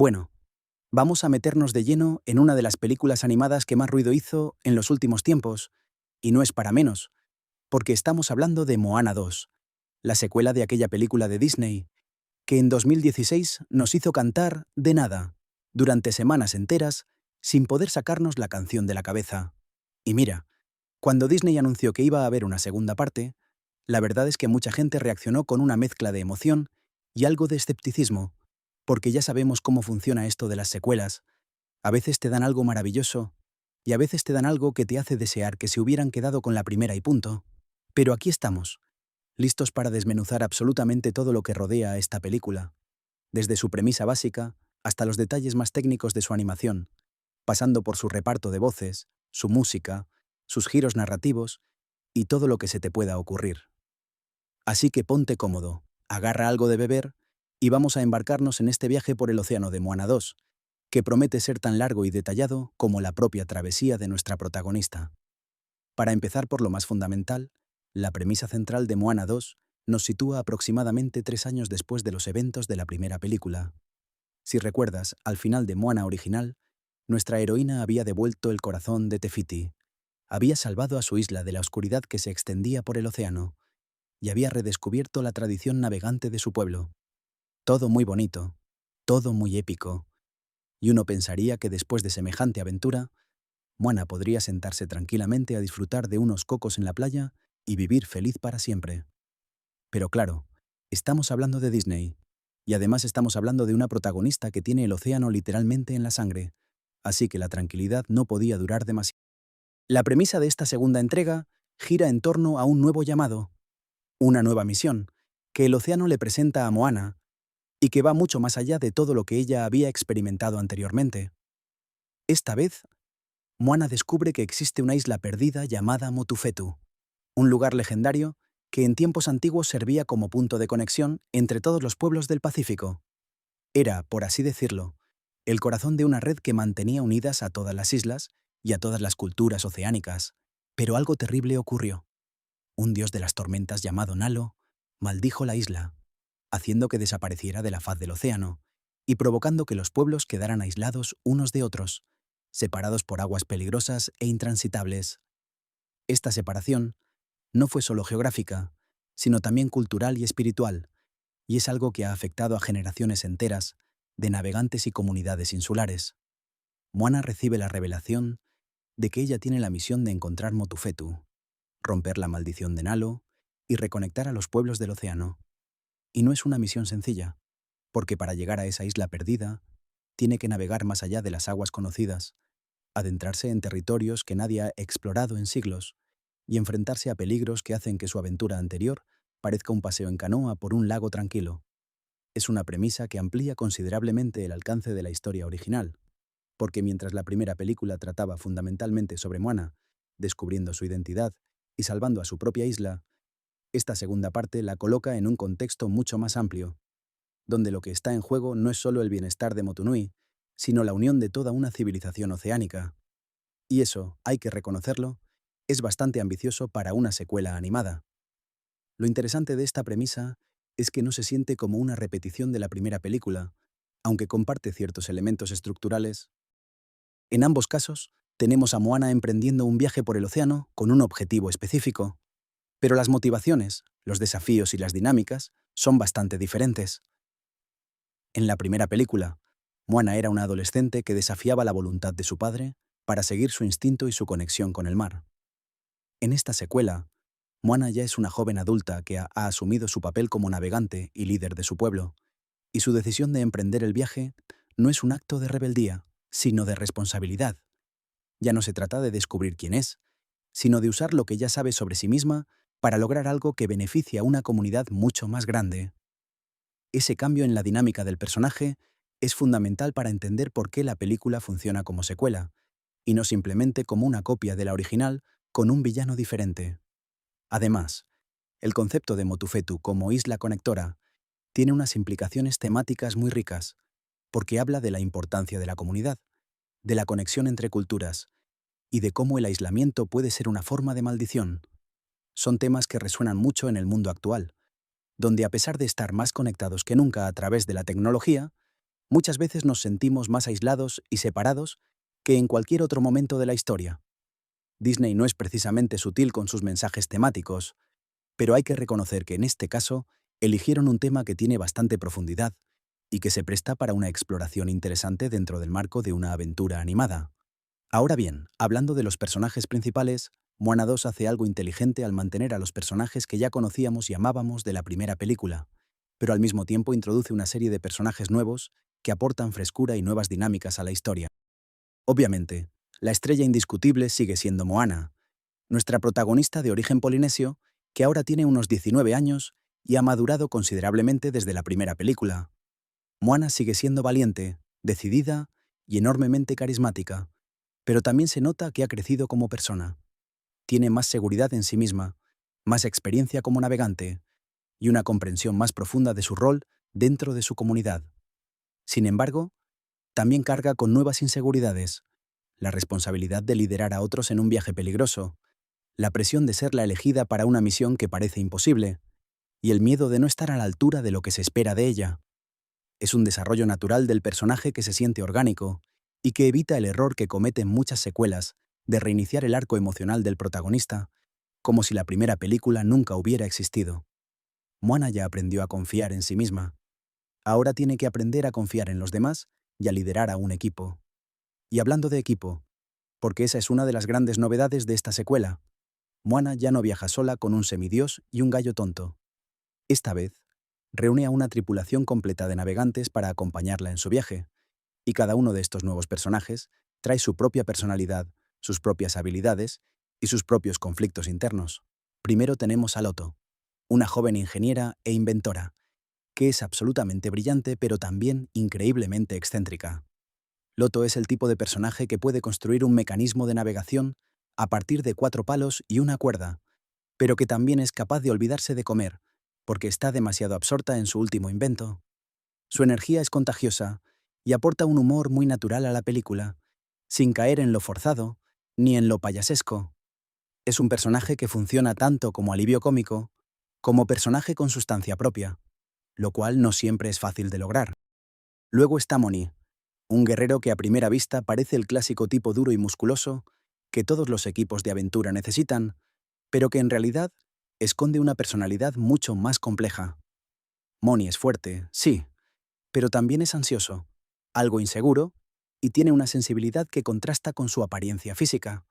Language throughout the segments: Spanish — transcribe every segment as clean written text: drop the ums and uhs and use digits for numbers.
Bueno, vamos a meternos de lleno en una de las películas animadas que más ruido hizo en los últimos tiempos, y no es para menos, porque estamos hablando de Moana 2, la secuela de aquella película de Disney, que en 2016 nos hizo cantar de nada, durante semanas enteras, sin poder sacarnos la canción de la cabeza. Y mira, cuando Disney anunció que iba a haber una segunda parte, la verdad es que mucha gente reaccionó con una mezcla de emoción y algo de escepticismo, porque ya sabemos cómo funciona esto de las secuelas. A veces te dan algo maravilloso y a veces te dan algo que te hace desear que se hubieran quedado con la primera y punto. Pero aquí estamos, listos para desmenuzar absolutamente todo lo que rodea a esta película, desde su premisa básica hasta los detalles más técnicos de su animación, pasando por su reparto de voces, su música, sus giros narrativos y todo lo que se te pueda ocurrir. Así que ponte cómodo, agarra algo de beber y vamos a embarcarnos en este viaje por el océano de Moana 2, que promete ser tan largo y detallado como la propia travesía de nuestra protagonista. Para empezar por lo más fundamental, la premisa central de Moana 2 nos sitúa aproximadamente 3 años después de los eventos de la primera película. Si recuerdas, al final de Moana original, nuestra heroína había devuelto el corazón de Te Fiti, había salvado a su isla de la oscuridad que se extendía por el océano, y había redescubierto la tradición navegante de su pueblo. Todo muy bonito, todo muy épico, y uno pensaría que después de semejante aventura, Moana podría sentarse tranquilamente a disfrutar de unos cocos en la playa y vivir feliz para siempre. Pero claro, estamos hablando de Disney, y además estamos hablando de una protagonista que tiene el océano literalmente en la sangre, así que la tranquilidad no podía durar demasiado. La premisa de esta segunda entrega gira en torno a un nuevo llamado, una nueva misión, que el océano le presenta a Moana, y que va mucho más allá de todo lo que ella había experimentado anteriormente. Esta vez, Moana descubre que existe una isla perdida llamada Motufetu, un lugar legendario que en tiempos antiguos servía como punto de conexión entre todos los pueblos del Pacífico. Era, por así decirlo, el corazón de una red que mantenía unidas a todas las islas y a todas las culturas oceánicas. Pero algo terrible ocurrió. Un dios de las tormentas llamado Nalo maldijo la isla, haciendo que desapareciera de la faz del océano y provocando que los pueblos quedaran aislados unos de otros, separados por aguas peligrosas e intransitables. Esta separación no fue solo geográfica, sino también cultural y espiritual, y es algo que ha afectado a generaciones enteras de navegantes y comunidades insulares. Moana recibe la revelación de que ella tiene la misión de encontrar Motufetu, romper la maldición de Nalo y reconectar a los pueblos del océano. Y no es una misión sencilla, porque para llegar a esa isla perdida, tiene que navegar más allá de las aguas conocidas, adentrarse en territorios que nadie ha explorado en siglos y enfrentarse a peligros que hacen que su aventura anterior parezca un paseo en canoa por un lago tranquilo. Es una premisa que amplía considerablemente el alcance de la historia original, porque mientras la primera película trataba fundamentalmente sobre Moana, descubriendo su identidad y salvando a su propia isla, esta segunda parte la coloca en un contexto mucho más amplio, donde lo que está en juego no es solo el bienestar de Motunui, sino la unión de toda una civilización oceánica. Y eso, hay que reconocerlo, es bastante ambicioso para una secuela animada. Lo interesante de esta premisa es que no se siente como una repetición de la primera película, aunque comparte ciertos elementos estructurales. En ambos casos, tenemos a Moana emprendiendo un viaje por el océano con un objetivo específico, pero las motivaciones, los desafíos y las dinámicas son bastante diferentes. En la primera película, Moana era una adolescente que desafiaba la voluntad de su padre para seguir su instinto y su conexión con el mar. En esta secuela, Moana ya es una joven adulta que ha asumido su papel como navegante y líder de su pueblo, y su decisión de emprender el viaje no es un acto de rebeldía, sino de responsabilidad. Ya no se trata de descubrir quién es, sino de usar lo que ya sabe sobre sí misma para lograr algo que beneficie a una comunidad mucho más grande. Ese cambio en la dinámica del personaje es fundamental para entender por qué la película funciona como secuela, y no simplemente como una copia de la original con un villano diferente. Además, el concepto de Motufetu como isla conectora tiene unas implicaciones temáticas muy ricas, porque habla de la importancia de la comunidad, de la conexión entre culturas y de cómo el aislamiento puede ser una forma de maldición. Son temas que resuenan mucho en el mundo actual, donde a pesar de estar más conectados que nunca a través de la tecnología, Muchas veces nos sentimos más aislados y separados que en cualquier otro momento de la historia. Disney no es precisamente sutil con sus mensajes temáticos, pero hay que reconocer que en este caso eligieron un tema que tiene bastante profundidad y que se presta para una exploración interesante dentro del marco de una aventura animada. Ahora bien, hablando de los personajes principales, Moana 2 hace algo inteligente al mantener a los personajes que ya conocíamos y amábamos de la primera película, pero al mismo tiempo introduce una serie de personajes nuevos que aportan frescura y nuevas dinámicas a la historia. Obviamente, la estrella indiscutible sigue siendo Moana, nuestra protagonista de origen polinesio, que ahora tiene unos 19 años y ha madurado considerablemente desde la primera película. Moana sigue siendo valiente, decidida y enormemente carismática, pero también se nota que ha crecido como persona. Tiene más seguridad en sí misma, más experiencia como navegante y una comprensión más profunda de su rol dentro de su comunidad. Sin embargo, también carga con nuevas inseguridades, la responsabilidad de liderar a otros en un viaje peligroso, la presión de ser la elegida para una misión que parece imposible, y el miedo de no estar a la altura de lo que se espera de ella. Es un desarrollo natural del personaje que se siente orgánico y que evita el error que cometen muchas secuelas de reiniciar el arco emocional del protagonista, como si la primera película nunca hubiera existido. Moana ya aprendió a confiar en sí misma. Ahora tiene que aprender a confiar en los demás y a liderar a un equipo. Y hablando de equipo, porque esa es una de las grandes novedades de esta secuela, Moana ya no viaja sola con un semidios y un gallo tonto. Esta vez, reúne a una tripulación completa de navegantes para acompañarla en su viaje, y cada uno de estos nuevos personajes trae su propia personalidad, sus propias habilidades y sus propios conflictos internos. Primero tenemos a Loto, una joven ingeniera e inventora, que es absolutamente brillante pero también increíblemente excéntrica. Loto es el tipo de personaje que puede construir un mecanismo de navegación a partir de 4 palos y una cuerda, pero que también es capaz de olvidarse de comer, porque está demasiado absorta en su último invento. Su energía es contagiosa y aporta un humor muy natural a la película, sin caer en lo forzado ni en lo payasesco. Es un personaje que funciona tanto como alivio cómico, como personaje con sustancia propia, lo cual no siempre es fácil de lograr. Luego está Moni, un guerrero que a primera vista parece el clásico tipo duro y musculoso que todos los equipos de aventura necesitan, pero que en realidad esconde una personalidad mucho más compleja. Moni es fuerte, sí, pero también es ansioso, algo inseguro, y tiene una sensibilidad que contrasta con su apariencia física.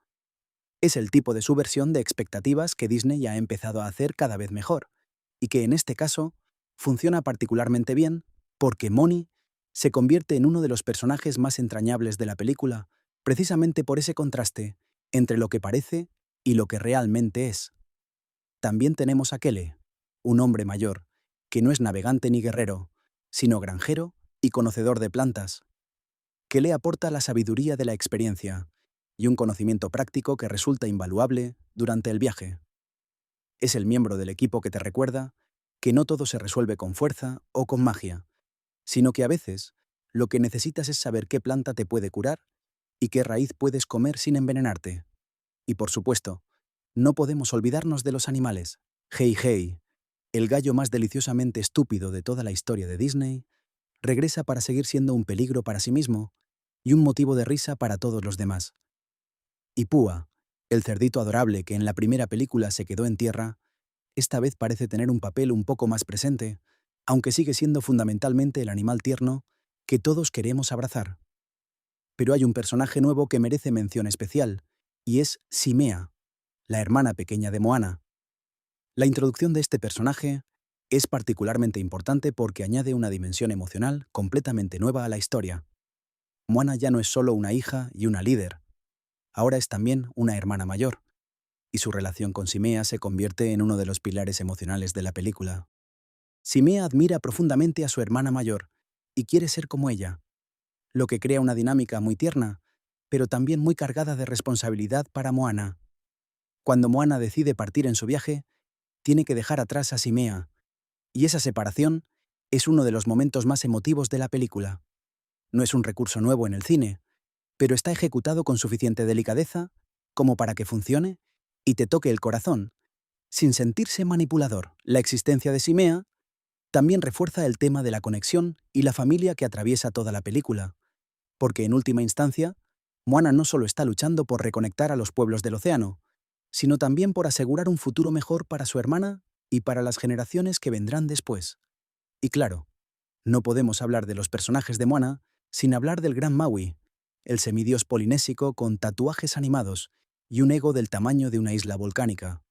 Es el tipo de subversión de expectativas que Disney ha empezado a hacer cada vez mejor, y que en este caso funciona particularmente bien porque Moni se convierte en uno de los personajes más entrañables de la película, precisamente por ese contraste entre lo que parece y lo que realmente es. También tenemos a Kele, un hombre mayor, que no es navegante ni guerrero, sino granjero y conocedor de plantas, que le aporta la sabiduría de la experiencia y un conocimiento práctico que resulta invaluable durante el viaje. Es el miembro del equipo que te recuerda que no todo se resuelve con fuerza o con magia, sino que a veces lo que necesitas es saber qué planta te puede curar y qué raíz puedes comer sin envenenarte. Y por supuesto, no podemos olvidarnos de los animales. Hey Hey, el gallo más deliciosamente estúpido de toda la historia de Disney, regresa para seguir siendo un peligro para sí mismo y un motivo de risa para todos los demás. Y Púa, el cerdito adorable que en la primera película se quedó en tierra, esta vez parece tener un papel un poco más presente, aunque sigue siendo fundamentalmente el animal tierno que todos queremos abrazar. Pero hay un personaje nuevo que merece mención especial, y es Simea, la hermana pequeña de Moana. La introducción de este personaje es particularmente importante porque añade una dimensión emocional completamente nueva a la historia. Moana ya no es solo una hija y una líder, ahora es también una hermana mayor, y su relación con Simea se convierte en uno de los pilares emocionales de la película. Simea admira profundamente a su hermana mayor y quiere ser como ella, lo que crea una dinámica muy tierna, pero también muy cargada de responsabilidad para Moana. Cuando Moana decide partir en su viaje, tiene que dejar atrás a Simea, y esa separación es uno de los momentos más emotivos de la película. No es un recurso nuevo en el cine, pero está ejecutado con suficiente delicadeza como para que funcione y te toque el corazón, sin sentirse manipulador. La existencia de Simea También refuerza el tema de la conexión y la familia que atraviesa toda la película, porque en última instancia, Moana no solo está luchando por reconectar a los pueblos del océano, sino también por asegurar un futuro mejor para su hermana y para las generaciones que vendrán después. Y claro, no podemos hablar de los personajes de Moana sin hablar del gran Maui, el semidios polinésico con tatuajes animados y un ego del tamaño de una isla volcánica.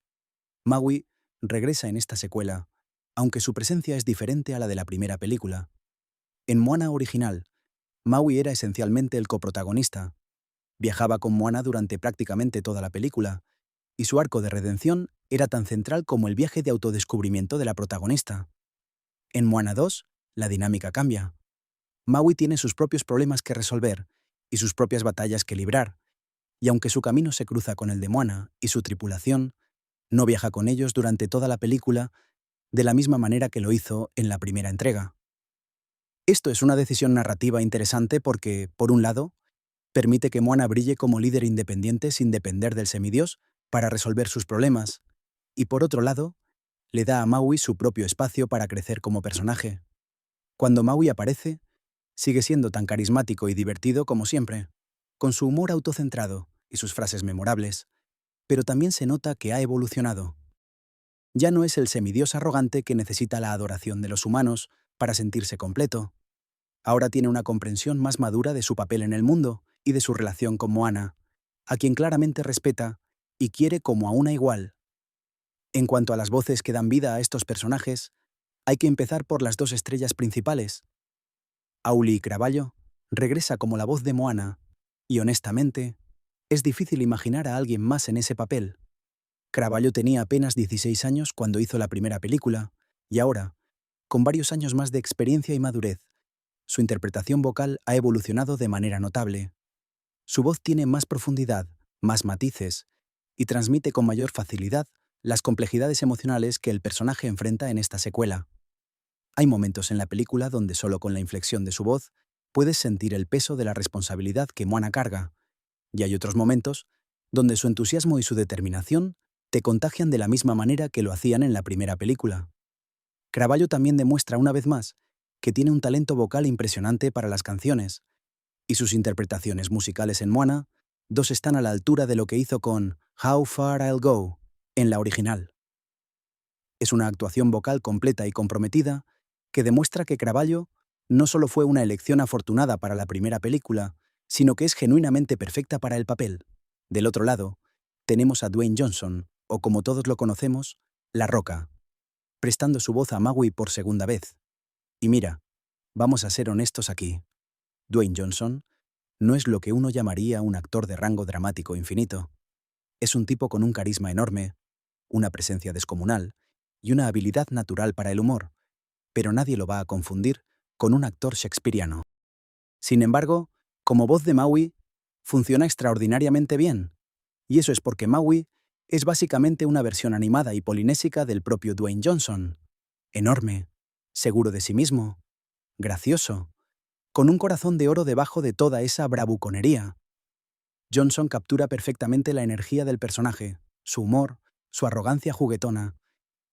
Maui regresa en esta secuela, aunque su presencia es diferente a la de la primera película. En Moana original, Maui era esencialmente el coprotagonista. Viajaba con Moana durante prácticamente toda la película, y su arco de redención era tan central como el viaje de autodescubrimiento de la protagonista. En Moana 2, la dinámica cambia. Maui tiene sus propios problemas que resolver y sus propias batallas que librar, y aunque su camino se cruza con el de Moana y su tripulación, no viaja con ellos durante toda la película de la misma manera que lo hizo en la primera entrega. Esto es una decisión narrativa interesante porque, por un lado, permite que Moana brille como líder independiente sin depender del semidios para resolver sus problemas, y por otro lado, le da a Maui su propio espacio para crecer como personaje. Cuando Maui aparece, sigue siendo tan carismático y divertido como siempre, con su humor autocentrado y sus frases memorables, pero también se nota que ha evolucionado. Ya no es el semidios arrogante que necesita la adoración de los humanos para sentirse completo. Ahora tiene una comprensión más madura de su papel en el mundo y de su relación con Moana, a quien claramente respeta y quiere como a una igual. En cuanto a las voces que dan vida a estos personajes, hay que empezar por las dos estrellas principales. Auli Cravalho regresa como la voz de Moana, y honestamente, es difícil imaginar a alguien más en ese papel. Cravalho tenía apenas 16 años cuando hizo la primera película, y ahora, con varios años más de experiencia y madurez, su interpretación vocal ha evolucionado de manera notable. Su voz tiene más profundidad, más matices, y transmite con mayor facilidad las complejidades emocionales que el personaje enfrenta en esta secuela. Hay momentos en la película donde solo con la inflexión de su voz puedes sentir el peso de la responsabilidad que Moana carga, y hay otros momentos donde su entusiasmo y su determinación te contagian de la misma manera que lo hacían en la primera película. Cravalho también demuestra una vez más que tiene un talento vocal impresionante para las canciones, y sus interpretaciones musicales en Moana 2 están a la altura de lo que hizo con How Far I'll Go en la original. Es una actuación vocal completa y comprometida que demuestra que Cravalho no solo fue una elección afortunada para la primera película, sino que es genuinamente perfecta para el papel. Del otro lado, tenemos a Dwayne Johnson, o como todos lo conocemos, La Roca, prestando su voz a Maui por segunda vez. Y mira, vamos a ser honestos aquí. Dwayne Johnson no es lo que uno llamaría un actor de rango dramático infinito. Es un tipo con un carisma enorme, una presencia descomunal y una habilidad natural para el humor, pero nadie lo va a confundir con un actor shakespeariano. Sin embargo, como voz de Maui, funciona extraordinariamente bien, y eso es porque Maui es básicamente una versión animada y polinésica del propio Dwayne Johnson. Enorme, seguro de sí mismo, gracioso, con un corazón de oro debajo de toda esa bravuconería. Johnson captura perfectamente la energía del personaje, su humor, su arrogancia juguetona,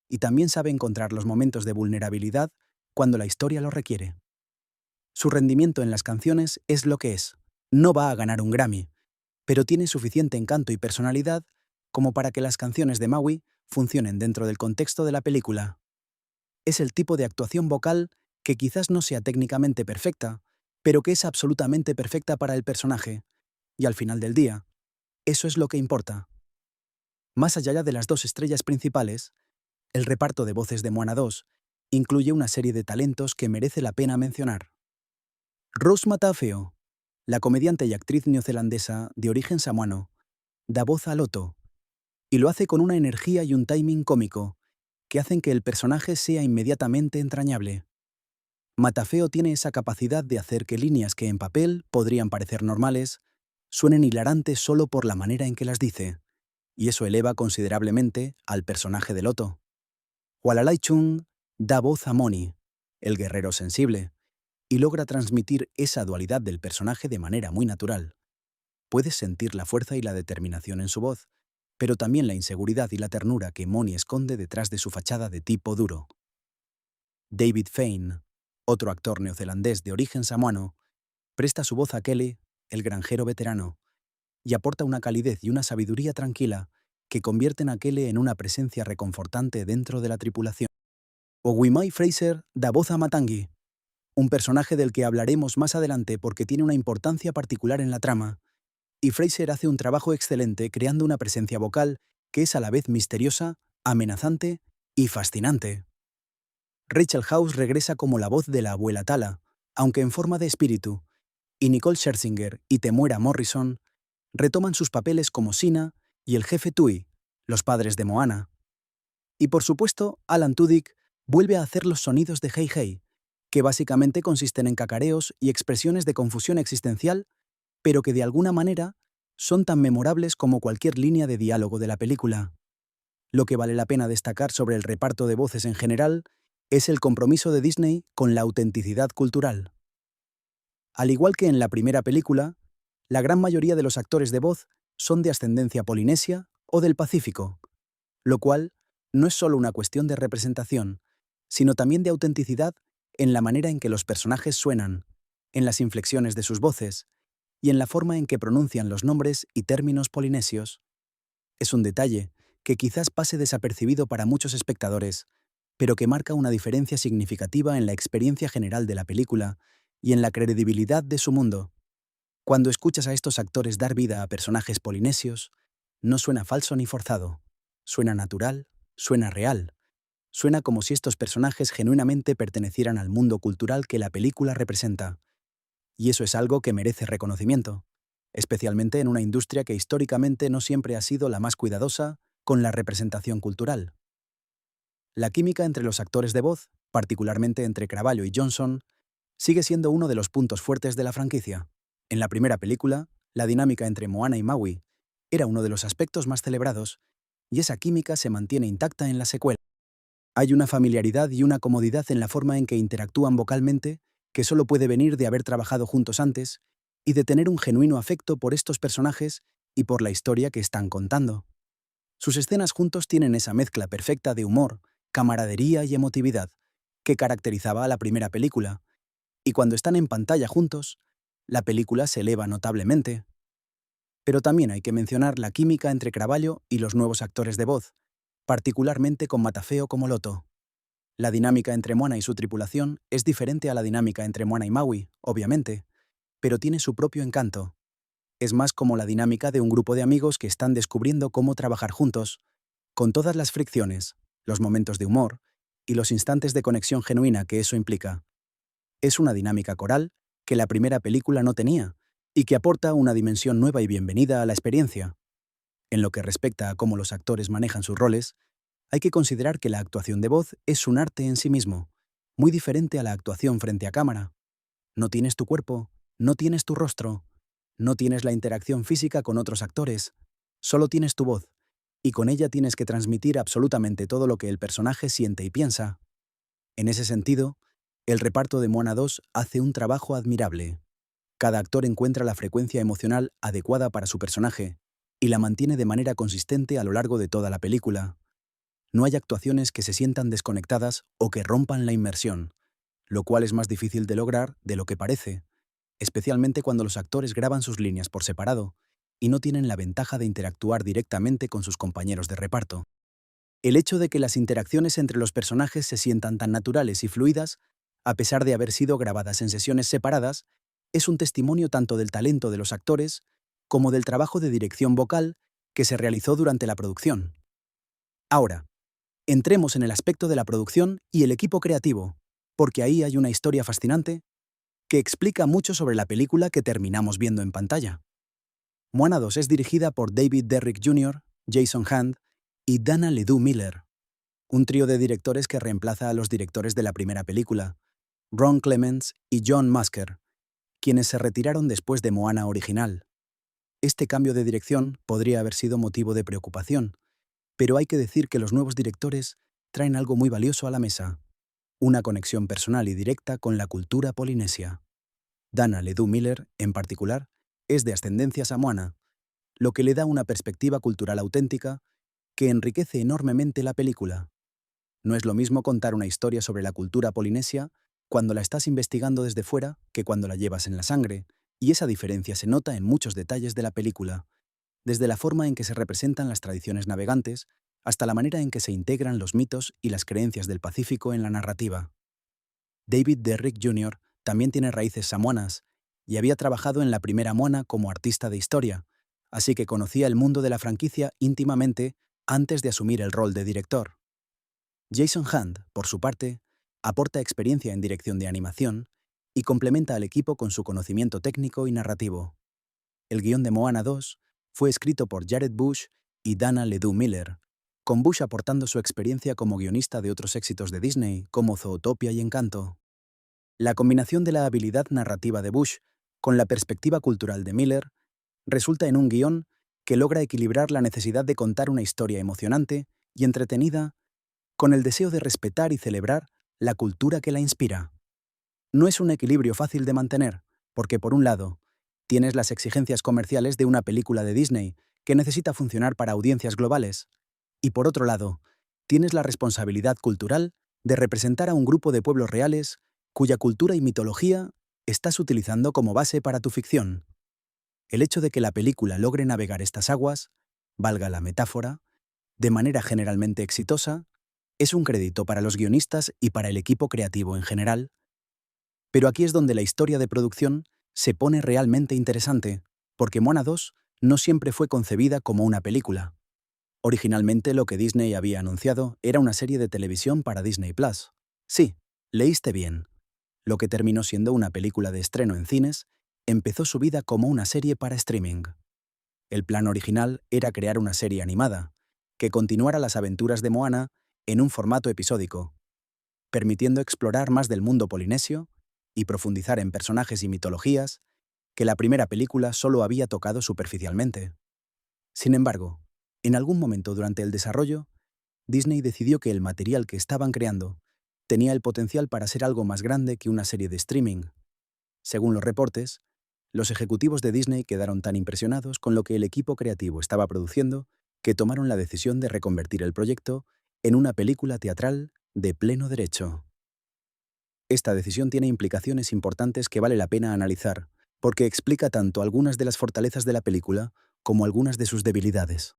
y también sabe encontrar los momentos de vulnerabilidad cuando la historia lo requiere. Su rendimiento en las canciones es lo que es. No va a ganar un Grammy, pero tiene suficiente encanto y personalidad como para que las canciones de Maui funcionen dentro del contexto de la película. Es el tipo de actuación vocal que quizás no sea técnicamente perfecta, pero que es absolutamente perfecta para el personaje, y al final del día, eso es lo que importa. Más allá de las dos estrellas principales, el reparto de voces de Moana 2 incluye una serie de talentos que merece la pena mencionar. Rose Matafeo, la comediante y actriz neozelandesa de origen samoano, da voz a Loto, y lo hace con una energía y un timing cómico que hacen que el personaje sea inmediatamente entrañable. Matafeo tiene esa capacidad de hacer que líneas que en papel podrían parecer normales suenen hilarantes solo por la manera en que las dice, y eso eleva considerablemente al personaje de Loto. Walalai Chung da voz a Moni, el guerrero sensible, y logra transmitir esa dualidad del personaje de manera muy natural. Puedes sentir la fuerza y la determinación en su voz, pero también la inseguridad y la ternura que Moni esconde detrás de su fachada de tipo duro. David Fane, otro actor neozelandés de origen samoano, presta su voz a Kelly, el granjero veterano, y aporta una calidez y una sabiduría tranquila que convierten a Kelly en una presencia reconfortante dentro de la tripulación. Owimai Fraser da voz a Matangi, un personaje del que hablaremos más adelante porque tiene una importancia particular en la trama, y Fraser hace un trabajo excelente creando una presencia vocal que es a la vez misteriosa, amenazante y fascinante. Rachel House regresa como la voz de la abuela Tala, aunque en forma de espíritu, y Nicole Scherzinger y Temuera Morrison retoman sus papeles como Sina y el jefe Tui, los padres de Moana. Y por supuesto, Alan Tudyk vuelve a hacer los sonidos de Hey Hey, que básicamente consisten en cacareos y expresiones de confusión existencial, pero que de alguna manera son tan memorables como cualquier línea de diálogo de la película. Lo que vale la pena destacar sobre el reparto de voces en general es el compromiso de Disney con la autenticidad cultural. Al igual que en la primera película, la gran mayoría de los actores de voz son de ascendencia polinesia o del Pacífico, lo cual no es solo una cuestión de representación, sino también de autenticidad en la manera en que los personajes suenan, en las inflexiones de sus voces y en la forma en que pronuncian los nombres y términos polinesios. Es un detalle que quizás pase desapercibido para muchos espectadores, pero que marca una diferencia significativa en la experiencia general de la película y en la credibilidad de su mundo. Cuando escuchas a estos actores dar vida a personajes polinesios, no suena falso ni forzado. Suena natural, suena real. Suena como si estos personajes genuinamente pertenecieran al mundo cultural que la película representa. Y eso es algo que merece reconocimiento, especialmente en una industria que históricamente no siempre ha sido la más cuidadosa con la representación cultural. La química entre los actores de voz, particularmente entre Cravalho y Johnson, sigue siendo uno de los puntos fuertes de la franquicia. En la primera película, la dinámica entre Moana y Maui era uno de los aspectos más celebrados, y esa química se mantiene intacta en la secuela. Hay una familiaridad y una comodidad en la forma en que interactúan vocalmente que solo puede venir de haber trabajado juntos antes y de tener un genuino afecto por estos personajes y por la historia que están contando. Sus escenas juntos tienen esa mezcla perfecta de humor, camaradería y emotividad que caracterizaba a la primera película, y cuando están en pantalla juntos, la película se eleva notablemente. Pero también hay que mencionar la química entre Cravalho y los nuevos actores de voz, particularmente con Matafeo como Loto. La dinámica entre Moana y su tripulación es diferente a la dinámica entre Moana y Maui, obviamente, pero tiene su propio encanto. Es más como la dinámica de un grupo de amigos que están descubriendo cómo trabajar juntos, con todas las fricciones, los momentos de humor y los instantes de conexión genuina que eso implica. Es una dinámica coral que la primera película no tenía y que aporta una dimensión nueva y bienvenida a la experiencia. En lo que respecta a cómo los actores manejan sus roles, hay que considerar que la actuación de voz es un arte en sí mismo, muy diferente a la actuación frente a cámara. No tienes tu cuerpo, no tienes tu rostro, no tienes la interacción física con otros actores, solo tienes tu voz, y con ella tienes que transmitir absolutamente todo lo que el personaje siente y piensa. En ese sentido, el reparto de Moana 2 hace un trabajo admirable. Cada actor encuentra la frecuencia emocional adecuada para su personaje y la mantiene de manera consistente a lo largo de toda la película. No hay actuaciones que se sientan desconectadas o que rompan la inmersión, lo cual es más difícil de lograr de lo que parece, especialmente cuando los actores graban sus líneas por separado y no tienen la ventaja de interactuar directamente con sus compañeros de reparto. El hecho de que las interacciones entre los personajes se sientan tan naturales y fluidas, a pesar de haber sido grabadas en sesiones separadas, es un testimonio tanto del talento de los actores como del trabajo de dirección vocal que se realizó durante la producción. Ahora, entremos en el aspecto de la producción y el equipo creativo, porque ahí hay una historia fascinante que explica mucho sobre la película que terminamos viendo en pantalla. Moana 2 es dirigida por David Derrick Jr., Jason Hand y Dana Ledoux Miller, un trío de directores que reemplaza a los directores de la primera película, Ron Clements y John Musker, quienes se retiraron después de Moana original. Este cambio de dirección podría haber sido motivo de preocupación, pero hay que decir que los nuevos directores traen algo muy valioso a la mesa, una conexión personal y directa con la cultura polinesia. Dana Ledoux Miller, en particular, es de ascendencia samoana, lo que le da una perspectiva cultural auténtica que enriquece enormemente la película. No es lo mismo contar una historia sobre la cultura polinesia cuando la estás investigando desde fuera que cuando la llevas en la sangre, y esa diferencia se nota en muchos detalles de la película, desde la forma en que se representan las tradiciones navegantes hasta la manera en que se integran los mitos y las creencias del Pacífico en la narrativa. David Derrick Jr. también tiene raíces samoanas y había trabajado en la primera Moana como artista de historia, así que conocía el mundo de la franquicia íntimamente antes de asumir el rol de director. Jason Hunt, por su parte, aporta experiencia en dirección de animación y complementa al equipo con su conocimiento técnico y narrativo. El guión de Moana 2 fue escrito por Jared Bush y Dana Ledoux Miller, con Bush aportando su experiencia como guionista de otros éxitos de Disney, como Zootopia y Encanto. La combinación de la habilidad narrativa de Bush con la perspectiva cultural de Miller resulta en un guión que logra equilibrar la necesidad de contar una historia emocionante y entretenida con el deseo de respetar y celebrar la cultura que la inspira. No es un equilibrio fácil de mantener, porque por un lado, tienes las exigencias comerciales de una película de Disney que necesita funcionar para audiencias globales, y por otro lado, tienes la responsabilidad cultural de representar a un grupo de pueblos reales cuya cultura y mitología estás utilizando como base para tu ficción. El hecho de que la película logre navegar estas aguas, valga la metáfora, de manera generalmente exitosa, es un crédito para los guionistas y para el equipo creativo en general, pero aquí es donde la historia de producción se pone realmente interesante, porque Moana 2 no siempre fue concebida como una película. Originalmente lo que Disney había anunciado era una serie de televisión para Disney Plus. Sí, leíste bien. Lo que terminó siendo una película de estreno en cines empezó su vida como una serie para streaming. El plan original era crear una serie animada, que continuara las aventuras de Moana en un formato episódico, permitiendo explorar más del mundo polinesio y profundizar en personajes y mitologías que la primera película solo había tocado superficialmente. Sin embargo, en algún momento durante el desarrollo, Disney decidió que el material que estaban creando tenía el potencial para ser algo más grande que una serie de streaming. Según los reportes, los ejecutivos de Disney quedaron tan impresionados con lo que el equipo creativo estaba produciendo que tomaron la decisión de reconvertir el proyecto en una película teatral de pleno derecho. Esta decisión tiene implicaciones importantes que vale la pena analizar, porque explica tanto algunas de las fortalezas de la película como algunas de sus debilidades.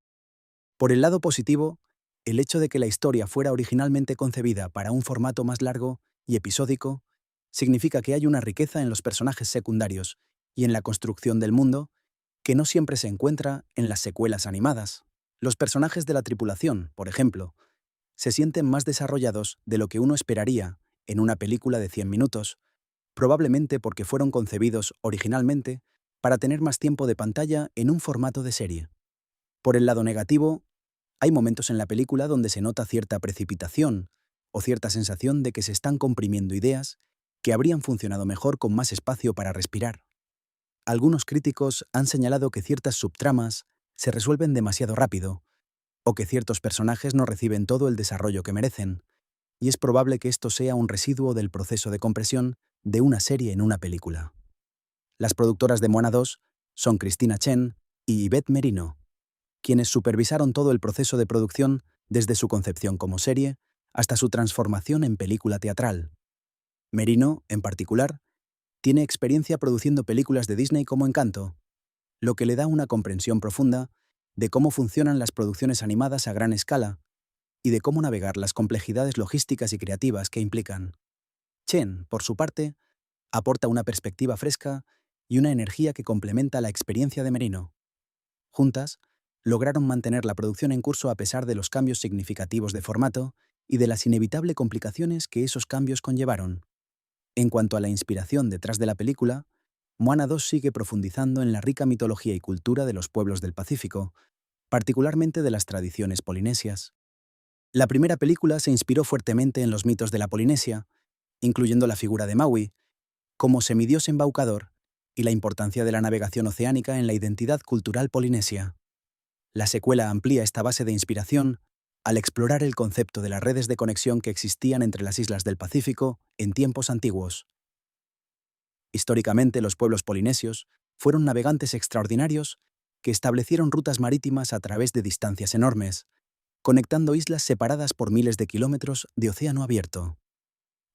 Por el lado positivo, el hecho de que la historia fuera originalmente concebida para un formato más largo y episódico significa que hay una riqueza en los personajes secundarios y en la construcción del mundo que no siempre se encuentra en las secuelas animadas. Los personajes de la tripulación, por ejemplo, se sienten más desarrollados de lo que uno esperaría en una película de 100 minutos, probablemente porque fueron concebidos originalmente para tener más tiempo de pantalla en un formato de serie. Por el lado negativo, hay momentos en la película donde se nota cierta precipitación o cierta sensación de que se están comprimiendo ideas que habrían funcionado mejor con más espacio para respirar. Algunos críticos han señalado que ciertas subtramas se resuelven demasiado rápido o que ciertos personajes no reciben todo el desarrollo que merecen, y es probable que esto sea un residuo del proceso de compresión de una serie en una película. Las productoras de Moana 2 son Christina Chen y Yvette Merino, quienes supervisaron todo el proceso de producción desde su concepción como serie hasta su transformación en película teatral. Merino, en particular, tiene experiencia produciendo películas de Disney como Encanto, lo que le da una comprensión profunda de cómo funcionan las producciones animadas a gran escala y de cómo navegar las complejidades logísticas y creativas que implican. Chen, por su parte, aporta una perspectiva fresca y una energía que complementa la experiencia de Merino. Juntas, lograron mantener la producción en curso a pesar de los cambios significativos de formato y de las inevitables complicaciones que esos cambios conllevaron. En cuanto a la inspiración detrás de la película, Moana 2 sigue profundizando en la rica mitología y cultura de los pueblos del Pacífico, particularmente de las tradiciones polinesias. La primera película se inspiró fuertemente en los mitos de la Polinesia, incluyendo la figura de Maui, como semidios embaucador, y la importancia de la navegación oceánica en la identidad cultural polinesia. La secuela amplía esta base de inspiración al explorar el concepto de las redes de conexión que existían entre las islas del Pacífico en tiempos antiguos. Históricamente, los pueblos polinesios fueron navegantes extraordinarios que establecieron rutas marítimas a través de distancias enormes, conectando islas separadas por miles de kilómetros de océano abierto.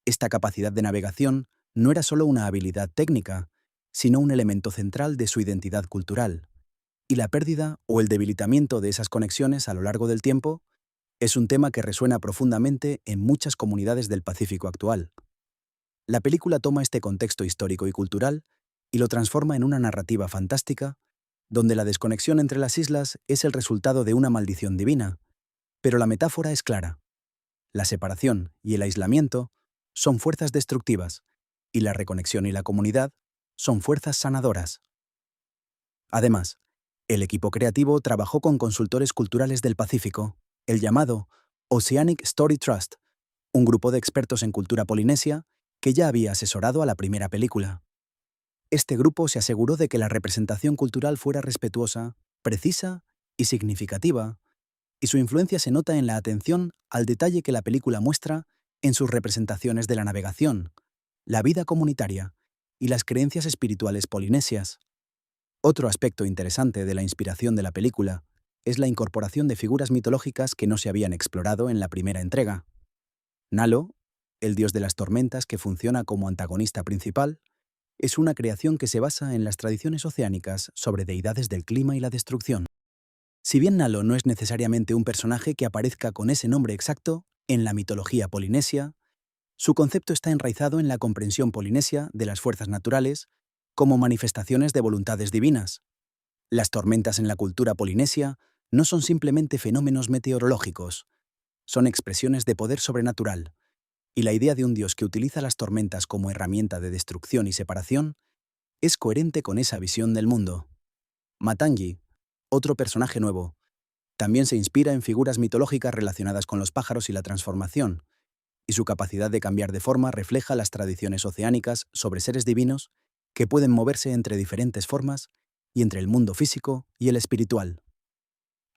Esta capacidad de navegación no era solo una habilidad técnica, sino un elemento central de su identidad cultural. Y la pérdida o el debilitamiento de esas conexiones a lo largo del tiempo es un tema que resuena profundamente en muchas comunidades del Pacífico actual. La película toma este contexto histórico y cultural y lo transforma en una narrativa fantástica, donde la desconexión entre las islas es el resultado de una maldición divina, pero la metáfora es clara. La separación y el aislamiento son fuerzas destructivas, y la reconexión y la comunidad son fuerzas sanadoras. Además, el equipo creativo trabajó con consultores culturales del Pacífico, el llamado Oceanic Story Trust, un grupo de expertos en cultura polinesia que ya había asesorado a la primera película. Este grupo se aseguró de que la representación cultural fuera respetuosa, precisa y significativa, y su influencia se nota en la atención al detalle que la película muestra en sus representaciones de la navegación, la vida comunitaria y las creencias espirituales polinesias. Otro aspecto interesante de la inspiración de la película es la incorporación de figuras mitológicas que no se habían explorado en la primera entrega. Nalo, el dios de las tormentas que funciona como antagonista principal, es una creación que se basa en las tradiciones oceánicas sobre deidades del clima y la destrucción. Si bien Nalo no es necesariamente un personaje que aparezca con ese nombre exacto en la mitología polinesia, su concepto está enraizado en la comprensión polinesia de las fuerzas naturales como manifestaciones de voluntades divinas. Las tormentas en la cultura polinesia no son simplemente fenómenos meteorológicos, son expresiones de poder sobrenatural, y la idea de un dios que utiliza las tormentas como herramienta de destrucción y separación es coherente con esa visión del mundo. Matangi, otro personaje nuevo, también se inspira en figuras mitológicas relacionadas con los pájaros y la transformación, y su capacidad de cambiar de forma refleja las tradiciones oceánicas sobre seres divinos que pueden moverse entre diferentes formas y entre el mundo físico y el espiritual.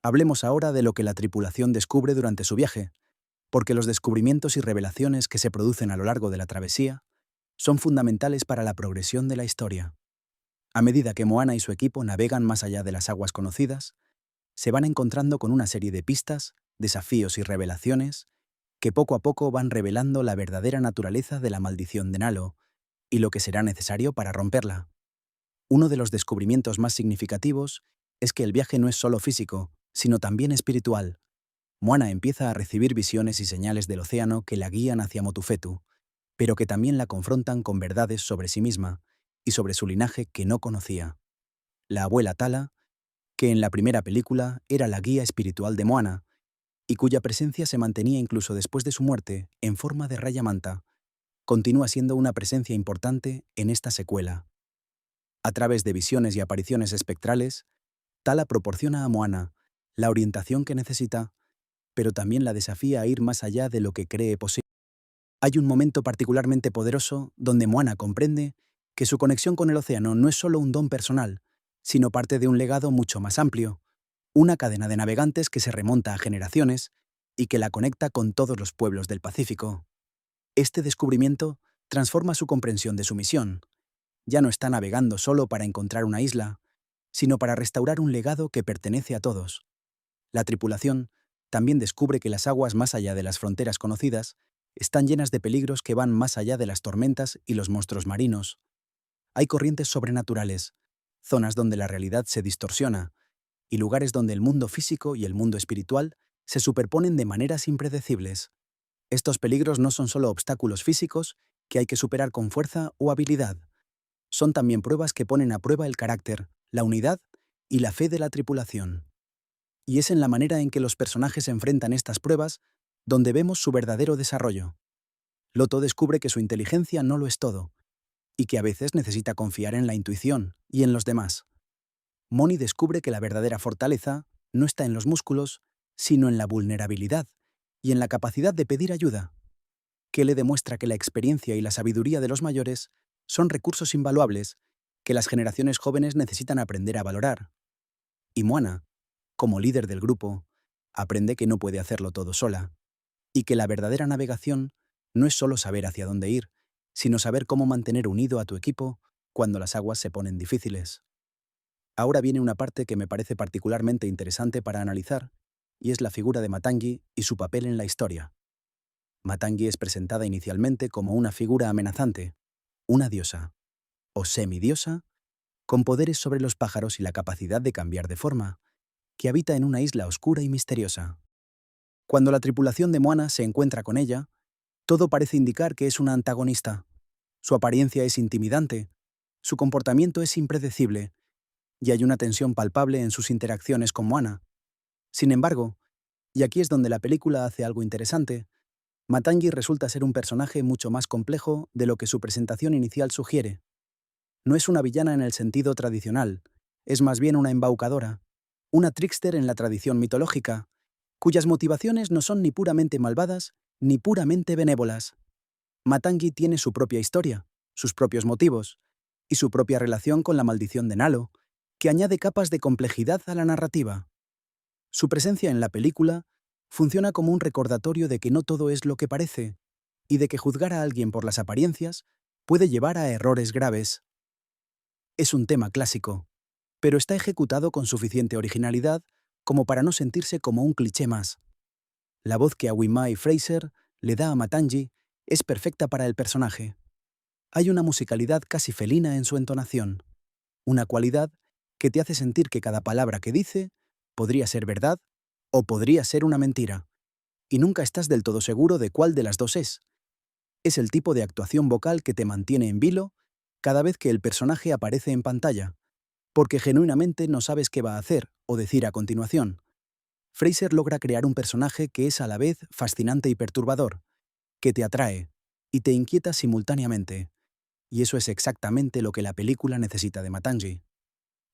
Hablemos ahora de lo que la tripulación descubre durante su viaje, porque los descubrimientos y revelaciones que se producen a lo largo de la travesía son fundamentales para la progresión de la historia. A medida que Moana y su equipo navegan más allá de las aguas conocidas, se van encontrando con una serie de pistas, desafíos y revelaciones que poco a poco van revelando la verdadera naturaleza de la maldición de Nalo y lo que será necesario para romperla. Uno de los descubrimientos más significativos es que el viaje no es solo físico, sino también espiritual. Moana empieza a recibir visiones y señales del océano que la guían hacia Motufetu, pero que también la confrontan con verdades sobre sí misma y sobre su linaje que no conocía. La abuela Tala, que en la primera película era la guía espiritual de Moana, y cuya presencia se mantenía incluso después de su muerte en forma de raya manta, continúa siendo una presencia importante en esta secuela. A través de visiones y apariciones espectrales, Tala proporciona a Moana la orientación que necesita, pero también la desafía a ir más allá de lo que cree posible. Hay un momento particularmente poderoso donde Moana comprende que su conexión con el océano no es solo un don personal, sino parte de un legado mucho más amplio, una cadena de navegantes que se remonta a generaciones y que la conecta con todos los pueblos del Pacífico. Este descubrimiento transforma su comprensión de su misión. Ya no está navegando solo para encontrar una isla, sino para restaurar un legado que pertenece a todos. La tripulación también descubre que las aguas más allá de las fronteras conocidas están llenas de peligros que van más allá de las tormentas y los monstruos marinos. Hay corrientes sobrenaturales, zonas donde la realidad se distorsiona, y lugares donde el mundo físico y el mundo espiritual se superponen de maneras impredecibles. Estos peligros no son solo obstáculos físicos que hay que superar con fuerza o habilidad. Son también pruebas que ponen a prueba el carácter, la unidad y la fe de la tripulación. Y es en la manera en que los personajes enfrentan estas pruebas donde vemos su verdadero desarrollo. Loto descubre que su inteligencia no lo es todo, y que a veces necesita confiar en la intuición y en los demás. Moni descubre que la verdadera fortaleza no está en los músculos, sino en la vulnerabilidad y en la capacidad de pedir ayuda. Que le demuestra que la experiencia y la sabiduría de los mayores son recursos invaluables que las generaciones jóvenes necesitan aprender a valorar. Y Moana, como líder del grupo, aprende que no puede hacerlo todo sola, y que la verdadera navegación no es solo saber hacia dónde ir, sino saber cómo mantener unido a tu equipo cuando las aguas se ponen difíciles. Ahora viene una parte que me parece particularmente interesante para analizar, y es la figura de Matangi y su papel en la historia. Matangi es presentada inicialmente como una figura amenazante, una diosa, o semidiosa, con poderes sobre los pájaros y la capacidad de cambiar de forma, que habita en una isla oscura y misteriosa. Cuando la tripulación de Moana se encuentra con ella, todo parece indicar que es una antagonista. Su apariencia es intimidante, su comportamiento es impredecible, y hay una tensión palpable en sus interacciones con Moana. Sin embargo, y aquí es donde la película hace algo interesante, Matangi resulta ser un personaje mucho más complejo de lo que su presentación inicial sugiere. No es una villana en el sentido tradicional, es más bien una embaucadora, una trickster en la tradición mitológica, cuyas motivaciones no son ni puramente malvadas ni puramente benévolas. Matangi tiene su propia historia, sus propios motivos, y su propia relación con la maldición de Nalo, que añade capas de complejidad a la narrativa. Su presencia en la película funciona como un recordatorio de que no todo es lo que parece, y de que juzgar a alguien por las apariencias puede llevar a errores graves. Es un tema clásico, pero está ejecutado con suficiente originalidad como para no sentirse como un cliché más. La voz que Awimai Fraser le da a Matangi es perfecta para el personaje. Hay una musicalidad casi felina en su entonación, una cualidad que te hace sentir que cada palabra que dice podría ser verdad o podría ser una mentira, y nunca estás del todo seguro de cuál de las dos es. Es el tipo de actuación vocal que te mantiene en vilo cada vez que el personaje aparece en pantalla, porque genuinamente no sabes qué va a hacer o decir a continuación. Fraser logra crear un personaje que es a la vez fascinante y perturbador, que te atrae y te inquieta simultáneamente, y eso es exactamente lo que la película necesita de Matangi.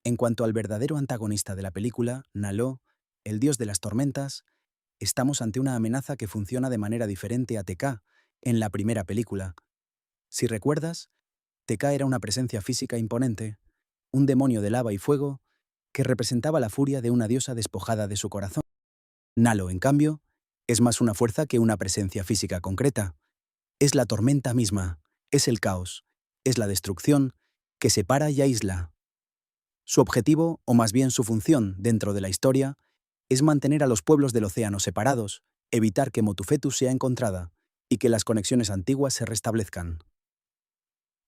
En cuanto al verdadero antagonista de la película, Nalo, el dios de las tormentas, estamos ante una amenaza que funciona de manera diferente a Tekka en la primera película. Si recuerdas, Tekka era una presencia física imponente, un demonio de lava y fuego que representaba la furia de una diosa despojada de su corazón. Nalo, en cambio, es más una fuerza que una presencia física concreta. Es la tormenta misma, es el caos, es la destrucción que separa y aísla. Su objetivo, o más bien su función dentro de la historia, es mantener a los pueblos del océano separados, evitar que Motufetu sea encontrada y que las conexiones antiguas se restablezcan.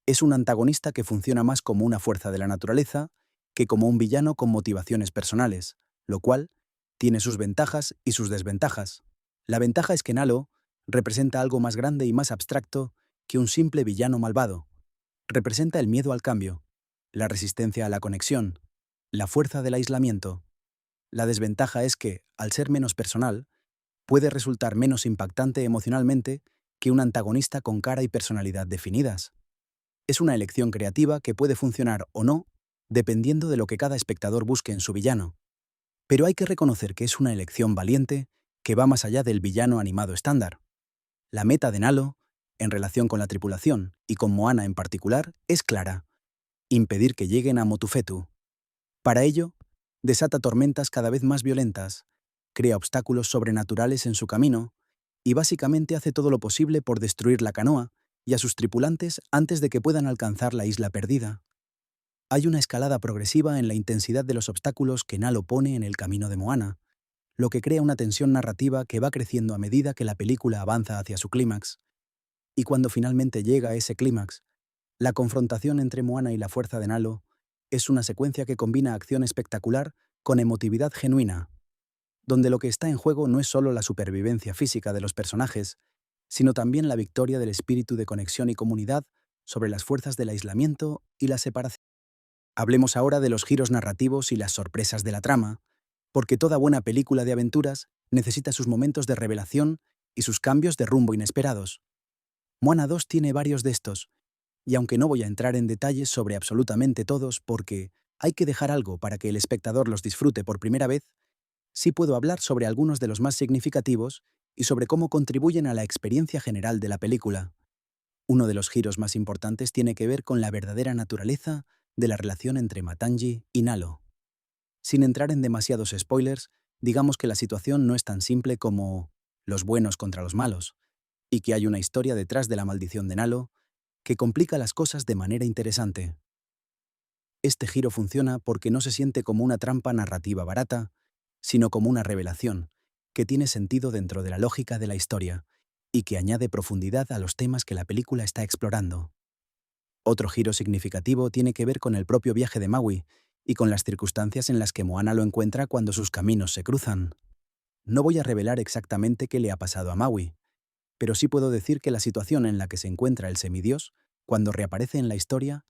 Es un antagonista que funciona más como una fuerza de la naturaleza que como un villano con motivaciones personales, lo cual tiene sus ventajas y sus desventajas. La ventaja es que Nalo representa algo más grande y más abstracto que un simple villano malvado. Representa el miedo al cambio, la resistencia a la conexión, la fuerza del aislamiento. La desventaja es que, al ser menos personal, puede resultar menos impactante emocionalmente que un antagonista con cara y personalidad definidas. Es una elección creativa que puede funcionar o no, dependiendo de lo que cada espectador busque en su villano. Pero hay que reconocer que es una elección valiente que va más allá del villano animado estándar. La meta de Nalo, en relación con la tripulación y con Moana en particular, es clara: impedir que lleguen a Motufetu. Para ello, desata tormentas cada vez más violentas, crea obstáculos sobrenaturales en su camino y básicamente hace todo lo posible por destruir la canoa y a sus tripulantes antes de que puedan alcanzar la isla perdida. Hay una escalada progresiva en la intensidad de los obstáculos que Nalo pone en el camino de Moana, lo que crea una tensión narrativa que va creciendo a medida que la película avanza hacia su clímax. Y cuando finalmente llega a ese clímax, la confrontación entre Moana y la fuerza de Nalo es una secuencia que combina acción espectacular con emotividad genuina, donde lo que está en juego no es solo la supervivencia física de los personajes, sino también la victoria del espíritu de conexión y comunidad sobre las fuerzas del aislamiento y la separación. Hablemos ahora de los giros narrativos y las sorpresas de la trama, porque toda buena película de aventuras necesita sus momentos de revelación y sus cambios de rumbo inesperados. Moana 2 tiene varios de estos, y aunque no voy a entrar en detalles sobre absolutamente todos porque hay que dejar algo para que el espectador los disfrute por primera vez, sí puedo hablar sobre algunos de los más significativos y sobre cómo contribuyen a la experiencia general de la película. Uno de los giros más importantes tiene que ver con la verdadera naturaleza de la relación entre Matangi y Nalo. Sin entrar en demasiados spoilers, digamos que la situación no es tan simple como los buenos contra los malos, y que hay una historia detrás de la maldición de Nalo que complica las cosas de manera interesante. Este giro funciona porque no se siente como una trampa narrativa barata, sino como una revelación, que tiene sentido dentro de la lógica de la historia y que añade profundidad a los temas que la película está explorando. Otro giro significativo tiene que ver con el propio viaje de Maui y con las circunstancias en las que Moana lo encuentra cuando sus caminos se cruzan. No voy a revelar exactamente qué le ha pasado a Maui, pero sí puedo decir que la situación en la que se encuentra el semidios, cuando reaparece en la historia,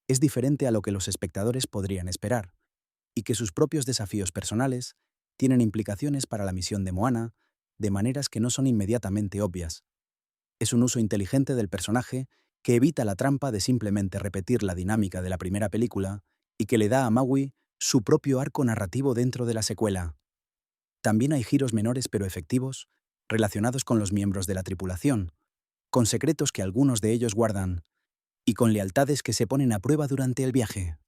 es diferente a lo que los espectadores podrían esperar, y que sus propios desafíos personales tienen implicaciones para la misión de Moana de maneras que no son inmediatamente obvias. Es un uso inteligente del personaje que evita la trampa de simplemente repetir la dinámica de la primera película y que le da a Maui su propio arco narrativo dentro de la secuela. También hay giros menores pero efectivos relacionados con los miembros de la tripulación, con secretos que algunos de ellos guardan y con lealtades que se ponen a prueba durante el viaje.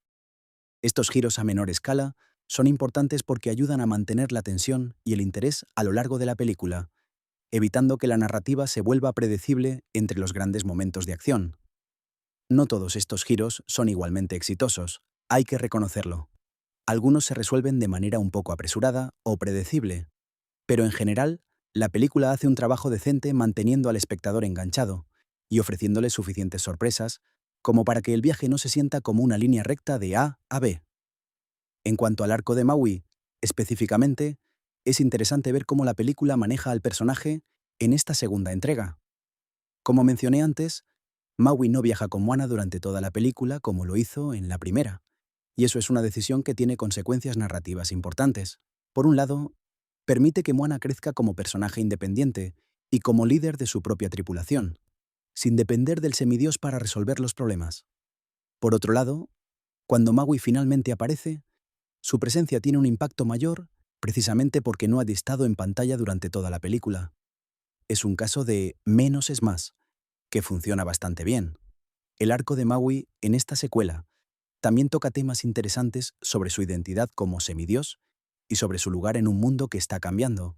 Estos giros a menor escala son importantes porque ayudan a mantener la tensión y el interés a lo largo de la película, evitando que la narrativa se vuelva predecible entre los grandes momentos de acción. No todos estos giros son igualmente exitosos, hay que reconocerlo. Algunos se resuelven de manera un poco apresurada o predecible, pero en general, la película hace un trabajo decente manteniendo al espectador enganchado y ofreciéndole suficientes sorpresas como para que el viaje no se sienta como una línea recta de A a B. En cuanto al arco de Maui, específicamente, es interesante ver cómo la película maneja al personaje en esta segunda entrega. Como mencioné antes, Maui no viaja con Moana durante toda la película como lo hizo en la primera, y eso es una decisión que tiene consecuencias narrativas importantes. Por un lado, permite que Moana crezca como personaje independiente y como líder de su propia tripulación, sin depender del semidios para resolver los problemas. Por otro lado, cuando Maui finalmente aparece, su presencia tiene un impacto mayor precisamente porque no ha estado en pantalla durante toda la película. Es un caso de menos es más, que funciona bastante bien. El arco de Maui en esta secuela también toca temas interesantes sobre su identidad como semidios y sobre su lugar en un mundo que está cambiando.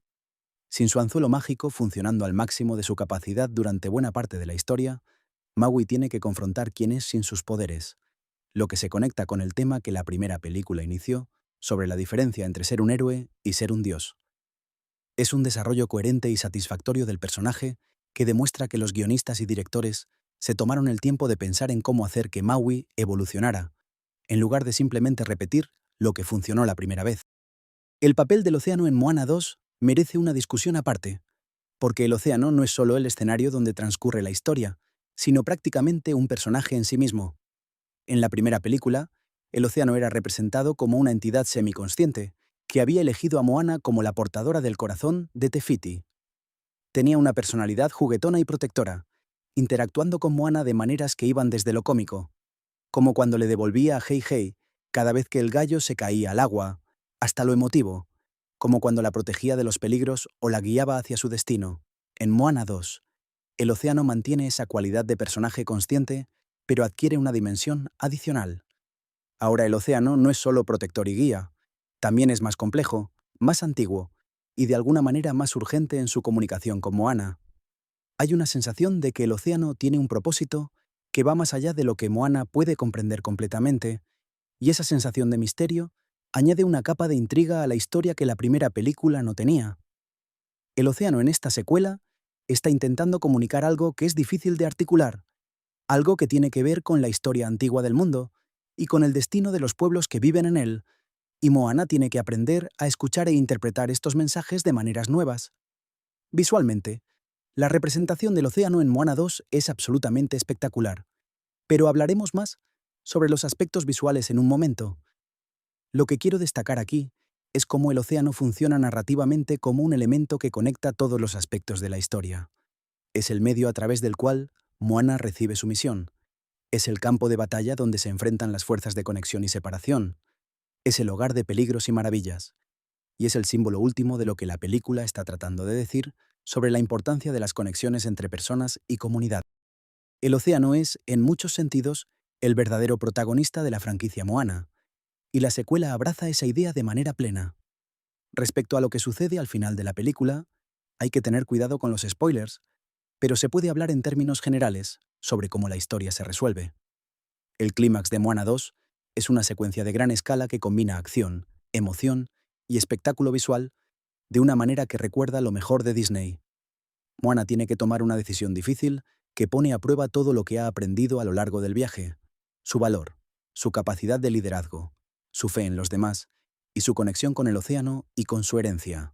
Sin su anzuelo mágico funcionando al máximo de su capacidad durante buena parte de la historia, Maui tiene que confrontar quién es sin sus poderes, lo que se conecta con el tema que la primera película inició sobre la diferencia entre ser un héroe y ser un dios. Es un desarrollo coherente y satisfactorio del personaje que demuestra que los guionistas y directores se tomaron el tiempo de pensar en cómo hacer que Maui evolucionara, en lugar de simplemente repetir lo que funcionó la primera vez. El papel del océano en Moana 2 merece una discusión aparte, porque el océano no es solo el escenario donde transcurre la historia, sino prácticamente un personaje en sí mismo. En la primera película, el océano era representado como una entidad semiconsciente, que había elegido a Moana como la portadora del corazón de Te Fiti. Tenía una personalidad juguetona y protectora, interactuando con Moana de maneras que iban desde lo cómico, como cuando le devolvía a Hei Hei cada vez que el gallo se caía al agua, hasta lo emotivo, como cuando la protegía de los peligros o la guiaba hacia su destino. En Moana 2, el océano mantiene esa cualidad de personaje consciente, pero adquiere una dimensión adicional. Ahora el océano no es solo protector y guía, también es más complejo, más antiguo y de alguna manera más urgente en su comunicación con Moana. Hay una sensación de que el océano tiene un propósito que va más allá de lo que Moana puede comprender completamente, y esa sensación de misterio añade una capa de intriga a la historia que la primera película no tenía. El océano en esta secuela está intentando comunicar algo que es difícil de articular, algo que tiene que ver con la historia antigua del mundo y con el destino de los pueblos que viven en él, y Moana tiene que aprender a escuchar e interpretar estos mensajes de maneras nuevas. Visualmente, la representación del océano en Moana 2 es absolutamente espectacular, pero hablaremos más sobre los aspectos visuales en un momento. Lo que quiero destacar aquí es cómo el océano funciona narrativamente como un elemento que conecta todos los aspectos de la historia. Es el medio a través del cual Moana recibe su misión. Es el campo de batalla donde se enfrentan las fuerzas de conexión y separación. Es el hogar de peligros y maravillas. Y es el símbolo último de lo que la película está tratando de decir sobre la importancia de las conexiones entre personas y comunidad. El océano es, en muchos sentidos, el verdadero protagonista de la franquicia Moana, y la secuela abraza esa idea de manera plena. Respecto a lo que sucede al final de la película, hay que tener cuidado con los spoilers, pero se puede hablar en términos generales sobre cómo la historia se resuelve. El clímax de Moana 2 es una secuencia de gran escala que combina acción, emoción y espectáculo visual de una manera que recuerda lo mejor de Disney. Moana tiene que tomar una decisión difícil que pone a prueba todo lo que ha aprendido a lo largo del viaje: su valor, su capacidad de liderazgo, su fe en los demás y su conexión con el océano y con su herencia.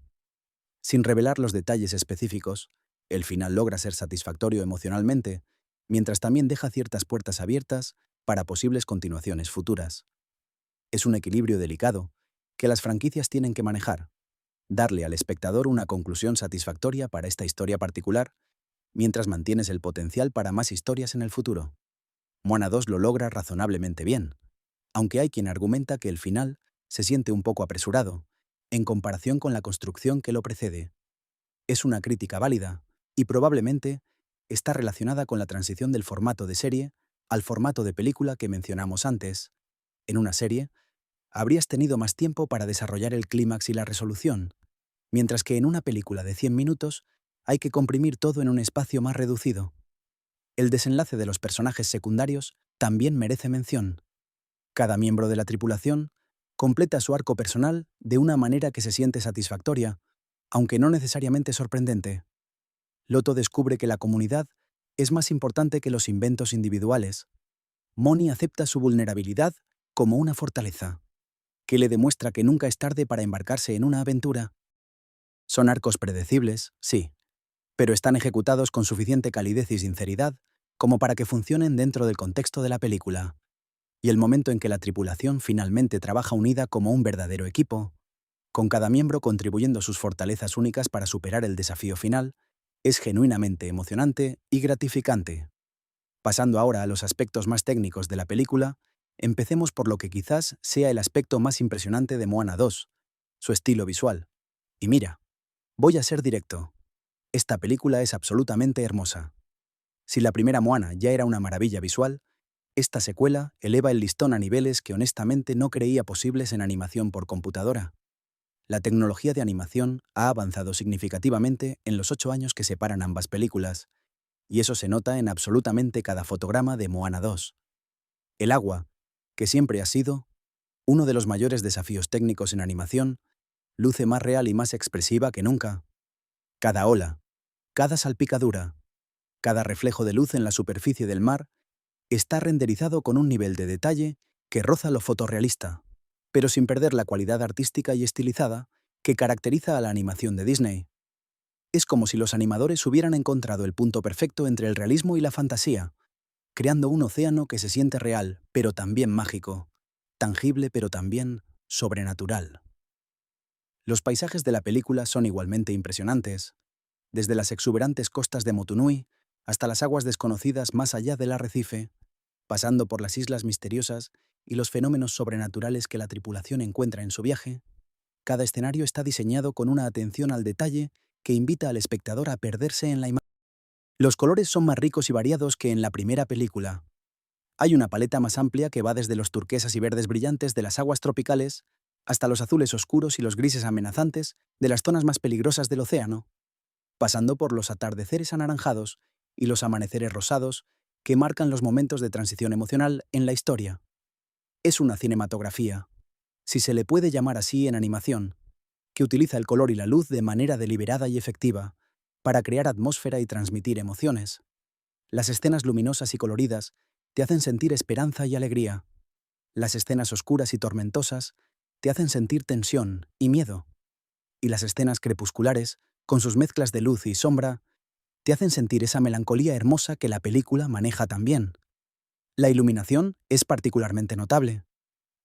Sin revelar los detalles específicos, el final logra ser satisfactorio emocionalmente, mientras también deja ciertas puertas abiertas para posibles continuaciones futuras. Es un equilibrio delicado que las franquicias tienen que manejar: darle al espectador una conclusión satisfactoria para esta historia particular, mientras mantienes el potencial para más historias en el futuro. Moana 2 lo logra razonablemente bien, aunque hay quien argumenta que el final se siente un poco apresurado, en comparación con la construcción que lo precede. Es una crítica válida, y probablemente está relacionada con la transición del formato de serie al formato de película que mencionamos antes. En una serie, habrías tenido más tiempo para desarrollar el clímax y la resolución, mientras que en una película de 100 minutos hay que comprimir todo en un espacio más reducido. El desenlace de los personajes secundarios también merece mención. Cada miembro de la tripulación completa su arco personal de una manera que se siente satisfactoria, aunque no necesariamente sorprendente. Loto descubre que la comunidad es más importante que los inventos individuales. Moni acepta su vulnerabilidad como una fortaleza, que le demuestra que nunca es tarde para embarcarse en una aventura. Son arcos predecibles, sí, pero están ejecutados con suficiente calidez y sinceridad como para que funcionen dentro del contexto de la película. Y el momento en que la tripulación finalmente trabaja unida como un verdadero equipo, con cada miembro contribuyendo sus fortalezas únicas para superar el desafío final, es genuinamente emocionante y gratificante. Pasando ahora a los aspectos más técnicos de la película, empecemos por lo que quizás sea el aspecto más impresionante de Moana 2, su estilo visual. Y mira, voy a ser directo. Esta película es absolutamente hermosa. Si la primera Moana ya era una maravilla visual, esta secuela eleva el listón a niveles que honestamente no creía posibles en animación por computadora. La tecnología de animación ha avanzado significativamente en los 8 años que separan ambas películas, y eso se nota en absolutamente cada fotograma de Moana 2. El agua, que siempre ha sido uno de los mayores desafíos técnicos en animación, luce más real y más expresiva que nunca. Cada ola, cada salpicadura, cada reflejo de luz en la superficie del mar está renderizado con un nivel de detalle que roza lo fotorrealista, pero sin perder la cualidad artística y estilizada que caracteriza a la animación de Disney. Es como si los animadores hubieran encontrado el punto perfecto entre el realismo y la fantasía, creando un océano que se siente real, pero también mágico, tangible, pero también sobrenatural. Los paisajes de la película son igualmente impresionantes, desde las exuberantes costas de Motunui hasta las aguas desconocidas más allá del arrecife, pasando por las islas misteriosas y los fenómenos sobrenaturales que la tripulación encuentra en su viaje. Cada escenario está diseñado con una atención al detalle que invita al espectador a perderse en la imagen. Los colores son más ricos y variados que en la primera película. Hay una paleta más amplia que va desde los turquesas y verdes brillantes de las aguas tropicales hasta los azules oscuros y los grises amenazantes de las zonas más peligrosas del océano, pasando por los atardeceres anaranjados y los amaneceres rosados que marcan los momentos de transición emocional en la historia. Es una cinematografía, si se le puede llamar así en animación, que utiliza el color y la luz de manera deliberada y efectiva para crear atmósfera y transmitir emociones. Las escenas luminosas y coloridas te hacen sentir esperanza y alegría. Las escenas oscuras y tormentosas te hacen sentir tensión y miedo. Y las escenas crepusculares, con sus mezclas de luz y sombra, te hacen sentir esa melancolía hermosa que la película maneja también. La iluminación es particularmente notable.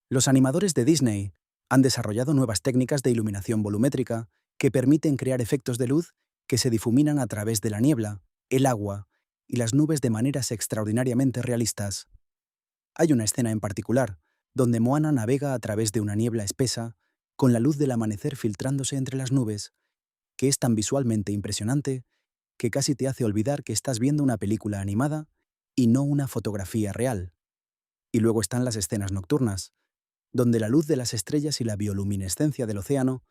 Los animadores de Disney han desarrollado nuevas técnicas de iluminación volumétrica que permiten crear efectos de luz que se difuminan a través de la niebla, el agua y las nubes de maneras extraordinariamente realistas. Hay una escena en particular donde Moana navega a través de una niebla espesa con la luz del amanecer filtrándose entre las nubes, que es tan visualmente impresionante que casi te hace olvidar que estás viendo una película animada y no una fotografía real. Y luego están las escenas nocturnas, donde la luz de las estrellas y la bioluminescencia del océano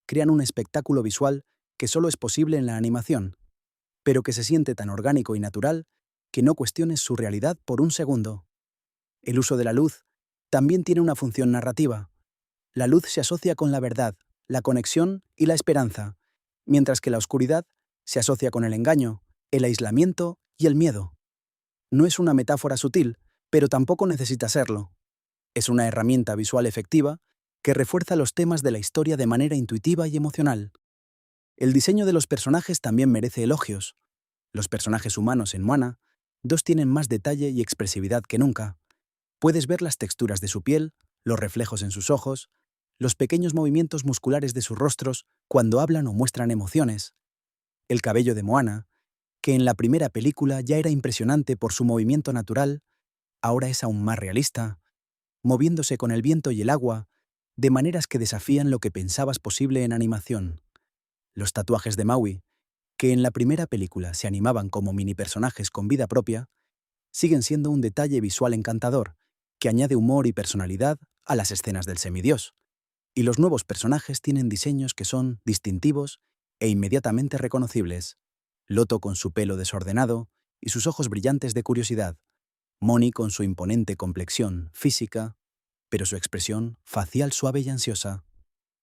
crean un espectáculo visual que solo es posible en la animación, pero que se siente tan orgánico y natural que no cuestiones su realidad por un segundo. El uso de la luz también tiene una función narrativa. La luz se asocia con la verdad, la conexión y la esperanza, mientras que la oscuridad se asocia con el engaño, el aislamiento y el miedo. No es una metáfora sutil, pero tampoco necesita serlo. Es una herramienta visual efectiva que refuerza los temas de la historia de manera intuitiva y emocional. El diseño de los personajes también merece elogios. Los personajes humanos en Moana 2 tienen más detalle y expresividad que nunca. Puedes ver las texturas de su piel, los reflejos en sus ojos, los pequeños movimientos musculares de sus rostros cuando hablan o muestran emociones. El cabello de Moana, que en la primera película ya era impresionante por su movimiento natural, ahora es aún más realista, moviéndose con el viento y el agua, de maneras que desafían lo que pensabas posible en animación. Los tatuajes de Maui, que en la primera película se animaban como mini personajes con vida propia, siguen siendo un detalle visual encantador, que añade humor y personalidad a las escenas del semidios. Y los nuevos personajes tienen diseños que son distintivos e inmediatamente reconocibles. Loto con su pelo desordenado y sus ojos brillantes de curiosidad. Moni con su imponente complexión física, pero su expresión facial suave y ansiosa.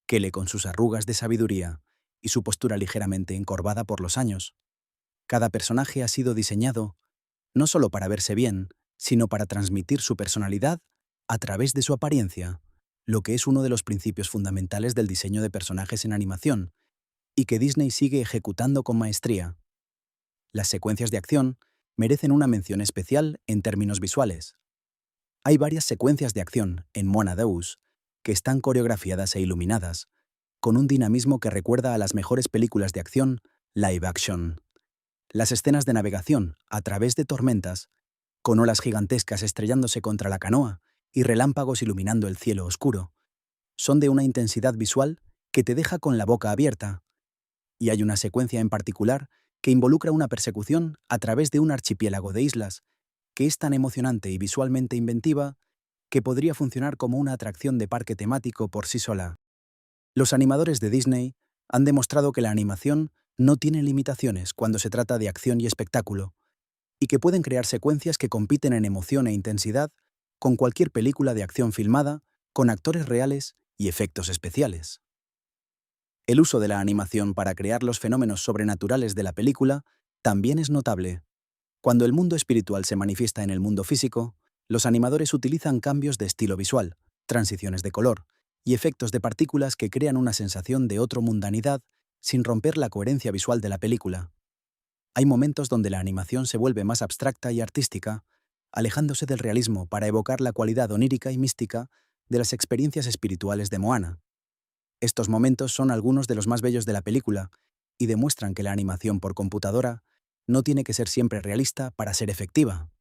Kele con sus arrugas de sabiduría y su postura ligeramente encorvada por los años. Cada personaje ha sido diseñado no solo para verse bien, sino para transmitir su personalidad a través de su apariencia, lo que es uno de los principios fundamentales del diseño de personajes en animación, y que Disney sigue ejecutando con maestría. Las secuencias de acción merecen una mención especial en términos visuales. Hay varias secuencias de acción en Moana 2 que están coreografiadas e iluminadas, con un dinamismo que recuerda a las mejores películas de acción live action. Las escenas de navegación a través de tormentas, con olas gigantescas estrellándose contra la canoa y relámpagos iluminando el cielo oscuro, son de una intensidad visual que te deja con la boca abierta. Y hay una secuencia en particular que involucra una persecución a través de un archipiélago de islas, que es tan emocionante y visualmente inventiva que podría funcionar como una atracción de parque temático por sí sola. Los animadores de Disney han demostrado que la animación no tiene limitaciones cuando se trata de acción y espectáculo, y que pueden crear secuencias que compiten en emoción e intensidad con cualquier película de acción filmada, con actores reales y efectos especiales. El uso de la animación para crear los fenómenos sobrenaturales de la película también es notable. Cuando el mundo espiritual se manifiesta en el mundo físico, los animadores utilizan cambios de estilo visual, transiciones de color y efectos de partículas que crean una sensación de otro mundanidad sin romper la coherencia visual de la película. Hay momentos donde la animación se vuelve más abstracta y artística, alejándose del realismo para evocar la cualidad onírica y mística de las experiencias espirituales de Moana. Estos momentos son algunos de los más bellos de la película y demuestran que la animación por computadora no tiene que ser siempre realista para ser efectiva.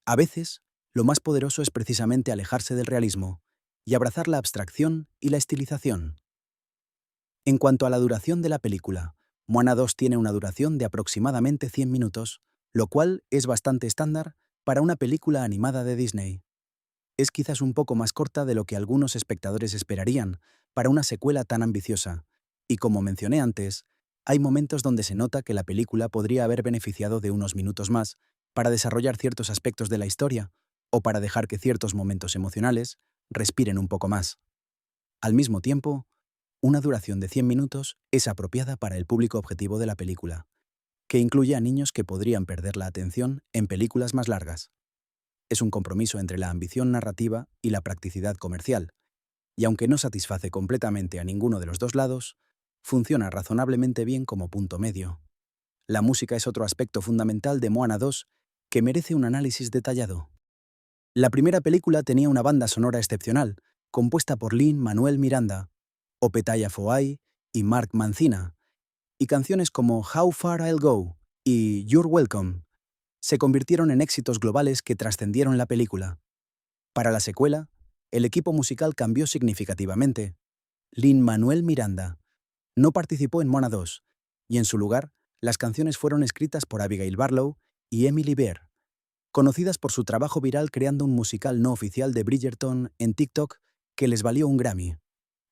A veces, lo más poderoso es precisamente alejarse del realismo y abrazar la abstracción y la estilización. En cuanto a la duración de la película, Moana 2 tiene una duración de aproximadamente 100 minutos, lo cual es bastante estándar para una película animada de Disney. Es quizás un poco más corta de lo que algunos espectadores esperarían para una secuela tan ambiciosa, y como mencioné antes, hay momentos donde se nota que la película podría haber beneficiado de unos minutos más para desarrollar ciertos aspectos de la historia o para dejar que ciertos momentos emocionales respiren un poco más. Al mismo tiempo, una duración de 100 minutos es apropiada para el público objetivo de la película, que incluye a niños que podrían perder la atención en películas más largas. Es un compromiso entre la ambición narrativa y la practicidad comercial, y aunque no satisface completamente a ninguno de los dos lados, funciona razonablemente bien como punto medio. La música es otro aspecto fundamental de Moana 2 que merece un análisis detallado. La primera película tenía una banda sonora excepcional, compuesta por Lin-Manuel Miranda, Opetaya Foai y Mark Mancina, y canciones como How Far I'll Go y You're Welcome se convirtieron en éxitos globales que trascendieron la película. Para la secuela, el equipo musical cambió significativamente. Lin-Manuel Miranda no participó en Moana 2, y en su lugar, las canciones fueron escritas por Abigail Barlow y Emily Bear, conocidas por su trabajo viral creando un musical no oficial de Bridgerton en TikTok que les valió un Grammy,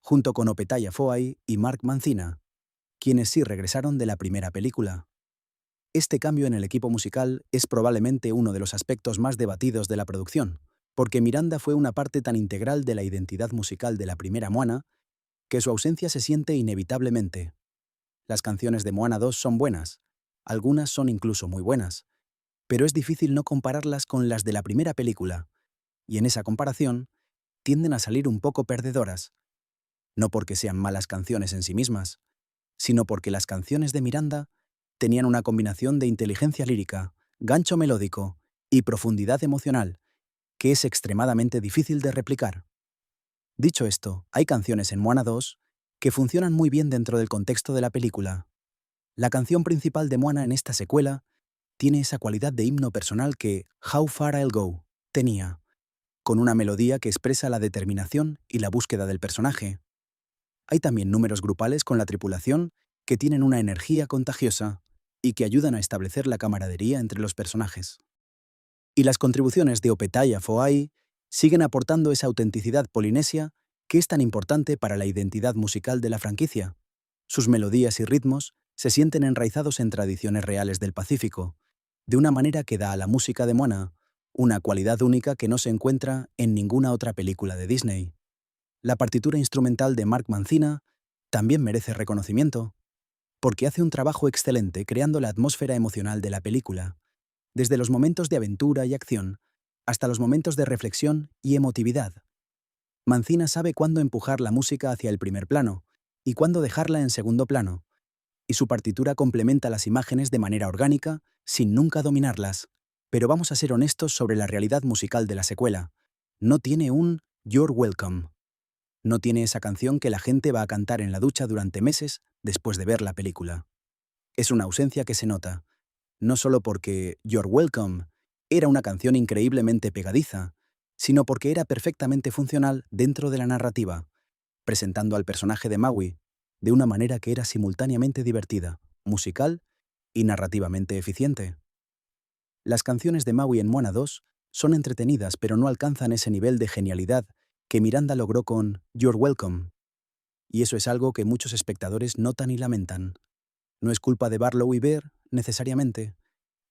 junto con Opetaya Foai y Mark Mancina, quienes sí regresaron de la primera película. Este cambio en el equipo musical es probablemente uno de los aspectos más debatidos de la producción, porque Miranda fue una parte tan integral de la identidad musical de la primera Moana que su ausencia se siente inevitablemente. Las canciones de Moana 2 son buenas, algunas son incluso muy buenas, pero es difícil no compararlas con las de la primera película, y en esa comparación tienden a salir un poco perdedoras, no porque sean malas canciones en sí mismas, sino porque las canciones de Miranda tenían una combinación de inteligencia lírica, gancho melódico y profundidad emocional, que es extremadamente difícil de replicar. Dicho esto, hay canciones en Moana 2 que funcionan muy bien dentro del contexto de la película. La canción principal de Moana en esta secuela tiene esa cualidad de himno personal que How Far I'll Go tenía, con una melodía que expresa la determinación y la búsqueda del personaje. Hay también números grupales con la tripulación que tienen una energía contagiosa y que ayudan a establecer la camaradería entre los personajes. Y las contribuciones de Opetaya Foai siguen aportando esa autenticidad polinesia que es tan importante para la identidad musical de la franquicia. Sus melodías y ritmos se sienten enraizados en tradiciones reales del Pacífico, de una manera que da a la música de Moana una cualidad única que no se encuentra en ninguna otra película de Disney. La partitura instrumental de Mark Mancina también merece reconocimiento, porque hace un trabajo excelente creando la atmósfera emocional de la película, desde los momentos de aventura y acción hasta los momentos de reflexión y emotividad. Mancina sabe cuándo empujar la música hacia el primer plano y cuándo dejarla en segundo plano, y su partitura complementa las imágenes de manera orgánica sin nunca dominarlas. Pero vamos a ser honestos sobre la realidad musical de la secuela. No tiene un You're Welcome. No tiene esa canción que la gente va a cantar en la ducha durante meses después de ver la película. Es una ausencia que se nota, no solo porque You're Welcome era una canción increíblemente pegadiza, sino porque era perfectamente funcional dentro de la narrativa, presentando al personaje de Maui de una manera que era simultáneamente divertida, musical y narrativamente eficiente. Las canciones de Maui en Moana 2 son entretenidas, pero no alcanzan ese nivel de genialidad que Miranda logró con You're Welcome. Y eso es algo que muchos espectadores notan y lamentan. No es culpa de Barlow y Bear, necesariamente.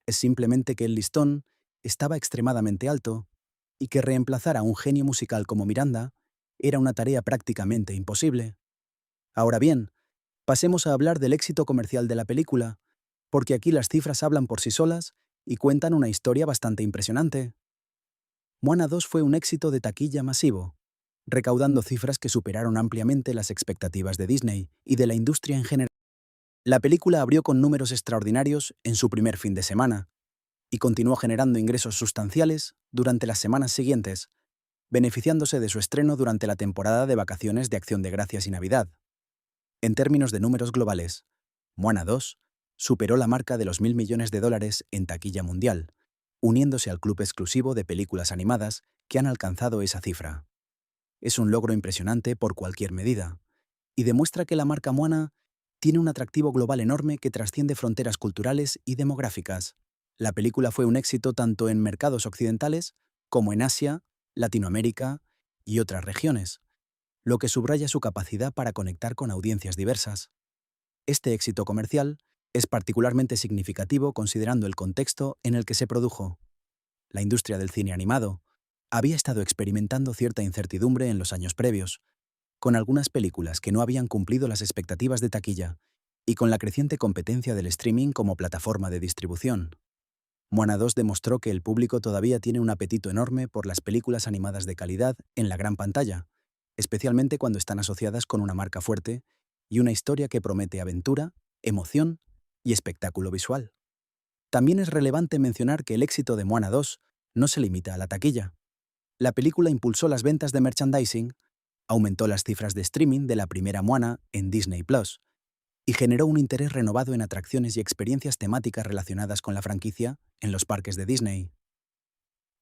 Es simplemente que el listón estaba extremadamente alto y que reemplazar a un genio musical como Miranda era una tarea prácticamente imposible. Ahora bien, pasemos a hablar del éxito comercial de la película, porque aquí las cifras hablan por sí solas y cuentan una historia bastante impresionante. Moana 2 fue un éxito de taquilla masivo, recaudando cifras que superaron ampliamente las expectativas de Disney y de la industria en general. La película abrió con números extraordinarios en su primer fin de semana y continuó generando ingresos sustanciales durante las semanas siguientes, beneficiándose de su estreno durante la temporada de vacaciones de Acción de Gracias y Navidad. En términos de números globales, Moana 2 superó la marca de los $1.000 millones en taquilla mundial, uniéndose al club exclusivo de películas animadas que han alcanzado esa cifra. Es un logro impresionante por cualquier medida, y demuestra que la marca Moana tiene un atractivo global enorme que trasciende fronteras culturales y demográficas. La película fue un éxito tanto en mercados occidentales como en Asia, Latinoamérica y otras regiones, lo que subraya su capacidad para conectar con audiencias diversas. Este éxito comercial es particularmente significativo considerando el contexto en el que se produjo. La industria del cine animado había estado experimentando cierta incertidumbre en los años previos, con algunas películas que no habían cumplido las expectativas de taquilla y con la creciente competencia del streaming como plataforma de distribución. Moana 2 demostró que el público todavía tiene un apetito enorme por las películas animadas de calidad en la gran pantalla, especialmente cuando están asociadas con una marca fuerte y una historia que promete aventura, emoción y espectáculo visual. También es relevante mencionar que el éxito de Moana 2 no se limita a la taquilla. La película impulsó las ventas de merchandising, aumentó las cifras de streaming de la primera Moana en Disney Plus y generó un interés renovado en atracciones y experiencias temáticas relacionadas con la franquicia en los parques de Disney.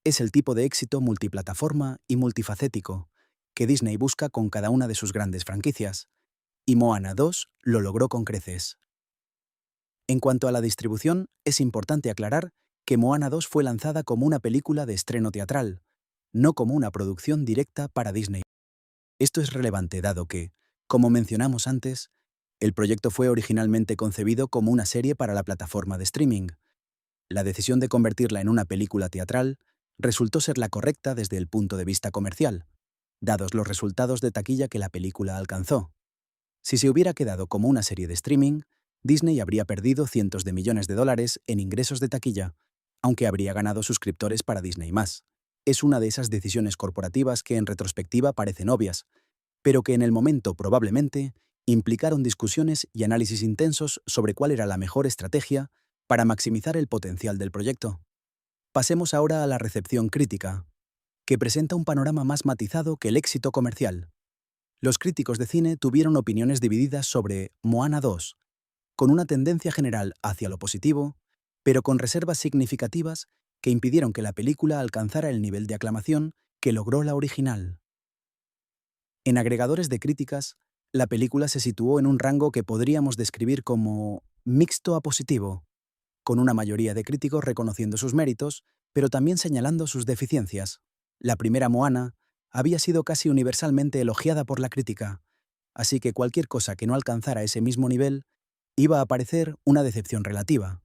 Es el tipo de éxito multiplataforma y multifacético que Disney busca con cada una de sus grandes franquicias, y Moana 2 lo logró con creces. En cuanto a la distribución, es importante aclarar que Moana 2 fue lanzada como una película de estreno teatral, no como una producción directa para Disney. Esto es relevante dado que, como mencionamos antes, el proyecto fue originalmente concebido como una serie para la plataforma de streaming. La decisión de convertirla en una película teatral resultó ser la correcta desde el punto de vista comercial, dados los resultados de taquilla que la película alcanzó. Si se hubiera quedado como una serie de streaming, Disney habría perdido cientos de millones de dólares en ingresos de taquilla, aunque habría ganado suscriptores para Disney+. Es una de esas decisiones corporativas que en retrospectiva parecen obvias, pero que en el momento probablemente implicaron discusiones y análisis intensos sobre cuál era la mejor estrategia para maximizar el potencial del proyecto. Pasemos ahora a la recepción crítica, que presenta un panorama más matizado que el éxito comercial. Los críticos de cine tuvieron opiniones divididas sobre Moana 2, con una tendencia general hacia lo positivo, pero con reservas significativas que impidieron que la película alcanzara el nivel de aclamación que logró la original. En agregadores de críticas, la película se situó en un rango que podríamos describir como mixto a positivo, con una mayoría de críticos reconociendo sus méritos, pero también señalando sus deficiencias. La primera Moana había sido casi universalmente elogiada por la crítica, así que cualquier cosa que no alcanzara ese mismo nivel iba a parecer una decepción relativa,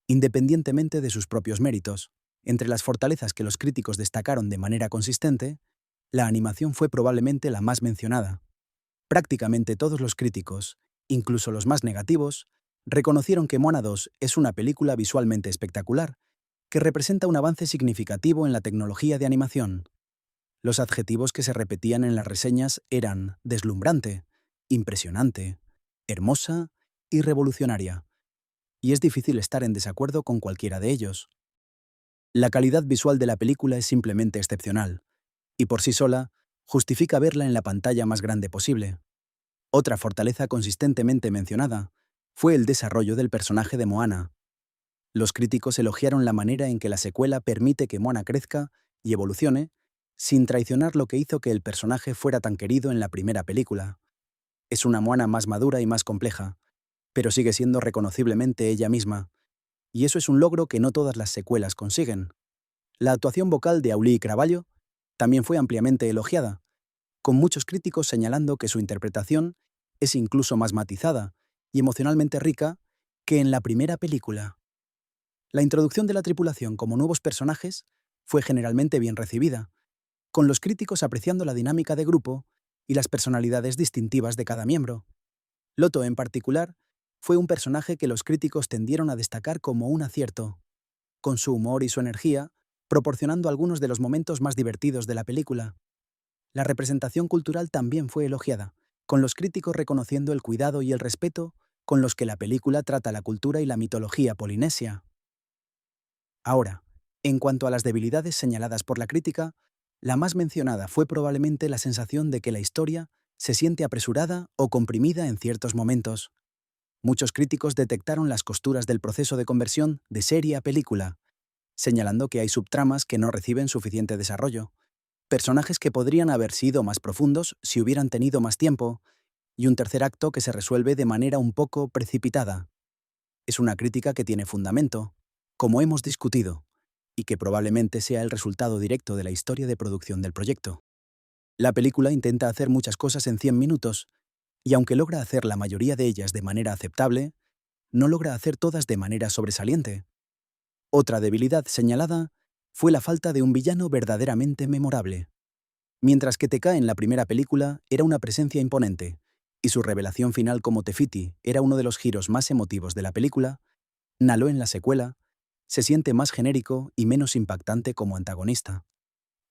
independientemente de sus propios méritos. Entre las fortalezas que los críticos destacaron de manera consistente, la animación fue probablemente la más mencionada. Prácticamente todos los críticos, incluso los más negativos, reconocieron que Moana 2 es una película visualmente espectacular, que representa un avance significativo en la tecnología de animación. Los adjetivos que se repetían en las reseñas eran deslumbrante, impresionante, hermosa y revolucionaria, y es difícil estar en desacuerdo con cualquiera de ellos. La calidad visual de la película es simplemente excepcional, y por sí sola justifica verla en la pantalla más grande posible. Otra fortaleza consistentemente mencionada fue el desarrollo del personaje de Moana. Los críticos elogiaron la manera en que la secuela permite que Moana crezca y evolucione sin traicionar lo que hizo que el personaje fuera tan querido en la primera película. Es una Moana más madura y más compleja, pero sigue siendo reconociblemente ella misma, y eso es un logro que no todas las secuelas consiguen. La actuación vocal de Auli'i Cravalho también fue ampliamente elogiada, con muchos críticos señalando que su interpretación es incluso más matizada y emocionalmente rica que en la primera película. La introducción de la tripulación como nuevos personajes fue generalmente bien recibida, con los críticos apreciando la dinámica de grupo y las personalidades distintivas de cada miembro. Loto, en particular, fue un personaje que los críticos tendieron a destacar como un acierto, con su humor y su energía, proporcionando algunos de los momentos más divertidos de la película. La representación cultural también fue elogiada, con los críticos reconociendo el cuidado y el respeto con los que la película trata la cultura y la mitología polinesia. Ahora, en cuanto a las debilidades señaladas por la crítica, la más mencionada fue probablemente la sensación de que la historia se siente apresurada o comprimida en ciertos momentos. Muchos críticos detectaron las costuras del proceso de conversión de serie a película, señalando que hay subtramas que no reciben suficiente desarrollo, personajes que podrían haber sido más profundos si hubieran tenido más tiempo, y un tercer acto que se resuelve de manera un poco precipitada. Es una crítica que tiene fundamento, como hemos discutido, y que probablemente sea el resultado directo de la historia de producción del proyecto. La película intenta hacer muchas cosas en 100 minutos, y aunque logra hacer la mayoría de ellas de manera aceptable, no logra hacer todas de manera sobresaliente. Otra debilidad señalada fue la falta de un villano verdaderamente memorable. Mientras que Te-Kā en la primera película era una presencia imponente, y su revelación final como Te Fiti era uno de los giros más emotivos de la película, Nalo en la secuela se siente más genérico y menos impactante como antagonista.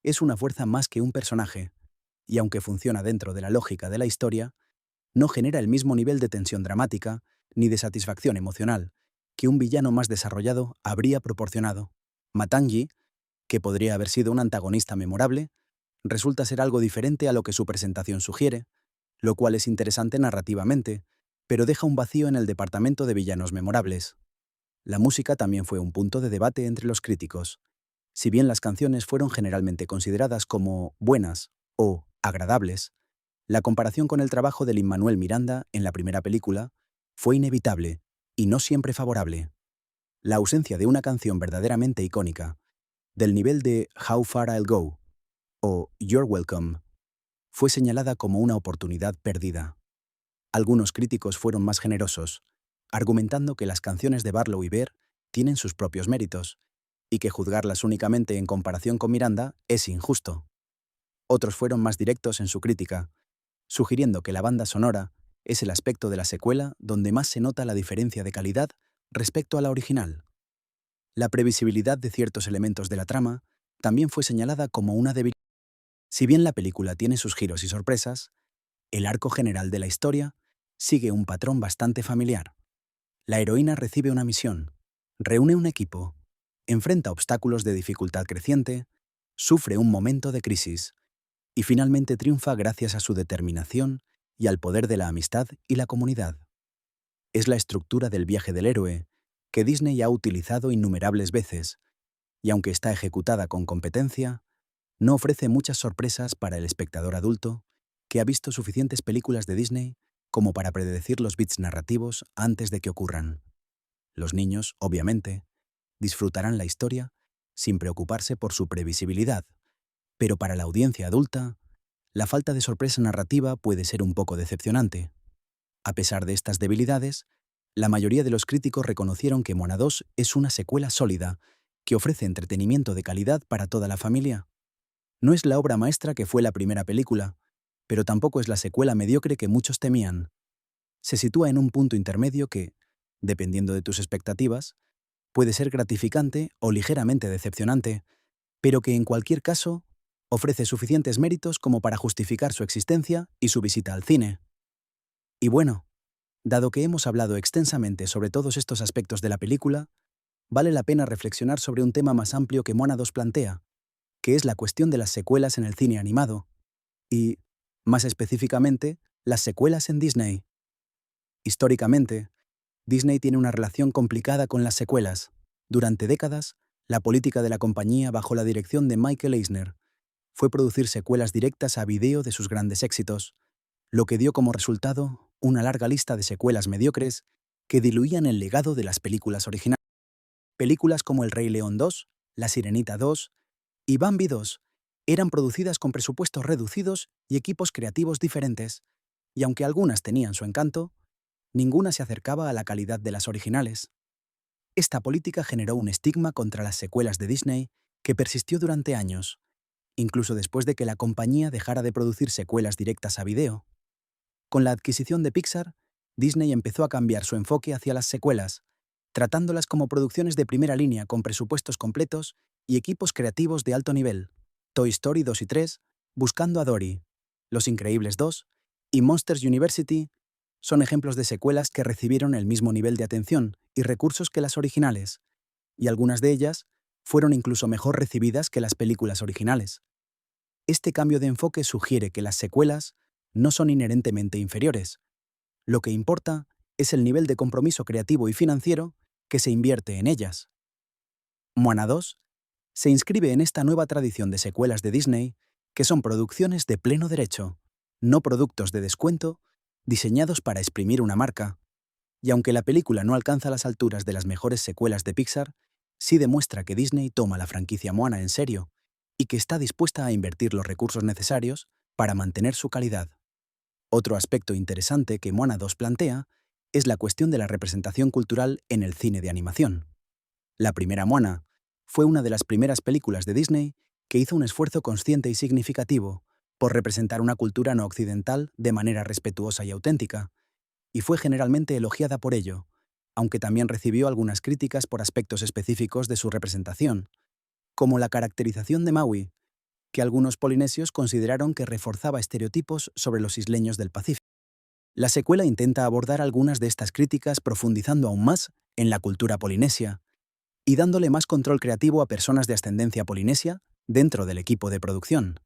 Es una fuerza más que un personaje, y aunque funciona dentro de la lógica de la historia, no genera el mismo nivel de tensión dramática ni de satisfacción emocional que un villano más desarrollado habría proporcionado. Matangi, que podría haber sido un antagonista memorable, resulta ser algo diferente a lo que su presentación sugiere, lo cual es interesante narrativamente, pero deja un vacío en el departamento de villanos memorables. La música también fue un punto de debate entre los críticos. Si bien las canciones fueron generalmente consideradas como buenas o agradables, la comparación con el trabajo de Lin-Manuel Miranda en la primera película fue inevitable y no siempre favorable. La ausencia de una canción verdaderamente icónica, del nivel de How Far I'll Go o You're Welcome, fue señalada como una oportunidad perdida. Algunos críticos fueron más generosos, argumentando que las canciones de Barlow y Bear tienen sus propios méritos, y que juzgarlas únicamente en comparación con Miranda es injusto. Otros fueron más directos en su crítica, sugiriendo que la banda sonora es el aspecto de la secuela donde más se nota la diferencia de calidad respecto a la original. La previsibilidad de ciertos elementos de la trama también fue señalada como una debilidad. Si bien la película tiene sus giros y sorpresas, el arco general de la historia sigue un patrón bastante familiar. La heroína recibe una misión, reúne un equipo, enfrenta obstáculos de dificultad creciente, sufre un momento de crisis y finalmente triunfa gracias a su determinación y al poder de la amistad y la comunidad. Es la estructura del viaje del héroe que Disney ha utilizado innumerables veces, y aunque está ejecutada con competencia, no ofrece muchas sorpresas para el espectador adulto que ha visto suficientes películas de Disney como para predecir los bits narrativos antes de que ocurran. Los niños, obviamente, disfrutarán la historia sin preocuparse por su previsibilidad, pero para la audiencia adulta, la falta de sorpresa narrativa puede ser un poco decepcionante. A pesar de estas debilidades, la mayoría de los críticos reconocieron que Moana 2 es una secuela sólida que ofrece entretenimiento de calidad para toda la familia. No es la obra maestra que fue la primera película, pero tampoco es la secuela mediocre que muchos temían. Se sitúa en un punto intermedio que, dependiendo de tus expectativas, puede ser gratificante o ligeramente decepcionante, pero que en cualquier caso ofrece suficientes méritos como para justificar su existencia y su visita al cine. Y bueno, dado que hemos hablado extensamente sobre todos estos aspectos de la película, vale la pena reflexionar sobre un tema más amplio que Moana 2 plantea, que es la cuestión de las secuelas en el cine animado, y, más específicamente, las secuelas en Disney. Históricamente, Disney tiene una relación complicada con las secuelas. Durante décadas, la política de la compañía bajo la dirección de Michael Eisner fue producir secuelas directas a video de sus grandes éxitos, lo que dio como resultado una larga lista de secuelas mediocres que diluían el legado de las películas originales. Películas como El Rey León 2, La Sirenita 2 y Bambi 2 eran producidas con presupuestos reducidos y equipos creativos diferentes, y aunque algunas tenían su encanto, ninguna se acercaba a la calidad de las originales. Esta política generó un estigma contra las secuelas de Disney que persistió durante años, incluso después de que la compañía dejara de producir secuelas directas a video. Con la adquisición de Pixar, Disney empezó a cambiar su enfoque hacia las secuelas, tratándolas como producciones de primera línea con presupuestos completos y equipos creativos de alto nivel. Toy Story 2 y 3, Buscando a Dory, Los Increíbles 2 y Monsters University son ejemplos de secuelas que recibieron el mismo nivel de atención y recursos que las originales, y algunas de ellas fueron incluso mejor recibidas que las películas originales. Este cambio de enfoque sugiere que las secuelas no son inherentemente inferiores. Lo que importa es el nivel de compromiso creativo y financiero que se invierte en ellas. Moana 2 se inscribe en esta nueva tradición de secuelas de Disney que son producciones de pleno derecho, no productos de descuento diseñados para exprimir una marca. Y aunque la película no alcanza las alturas de las mejores secuelas de Pixar, sí demuestra que Disney toma la franquicia Moana en serio y que está dispuesta a invertir los recursos necesarios para mantener su calidad. Otro aspecto interesante que Moana 2 plantea es la cuestión de la representación cultural en el cine de animación. La primera Moana fue una de las primeras películas de Disney que hizo un esfuerzo consciente y significativo por representar una cultura no occidental de manera respetuosa y auténtica, y fue generalmente elogiada por ello, aunque también recibió algunas críticas por aspectos específicos de su representación, como la caracterización de Maui, que algunos polinesios consideraron que reforzaba estereotipos sobre los isleños del Pacífico. La secuela intenta abordar algunas de estas críticas profundizando aún más en la cultura polinesia y dándole más control creativo a personas de ascendencia polinesia dentro del equipo de producción.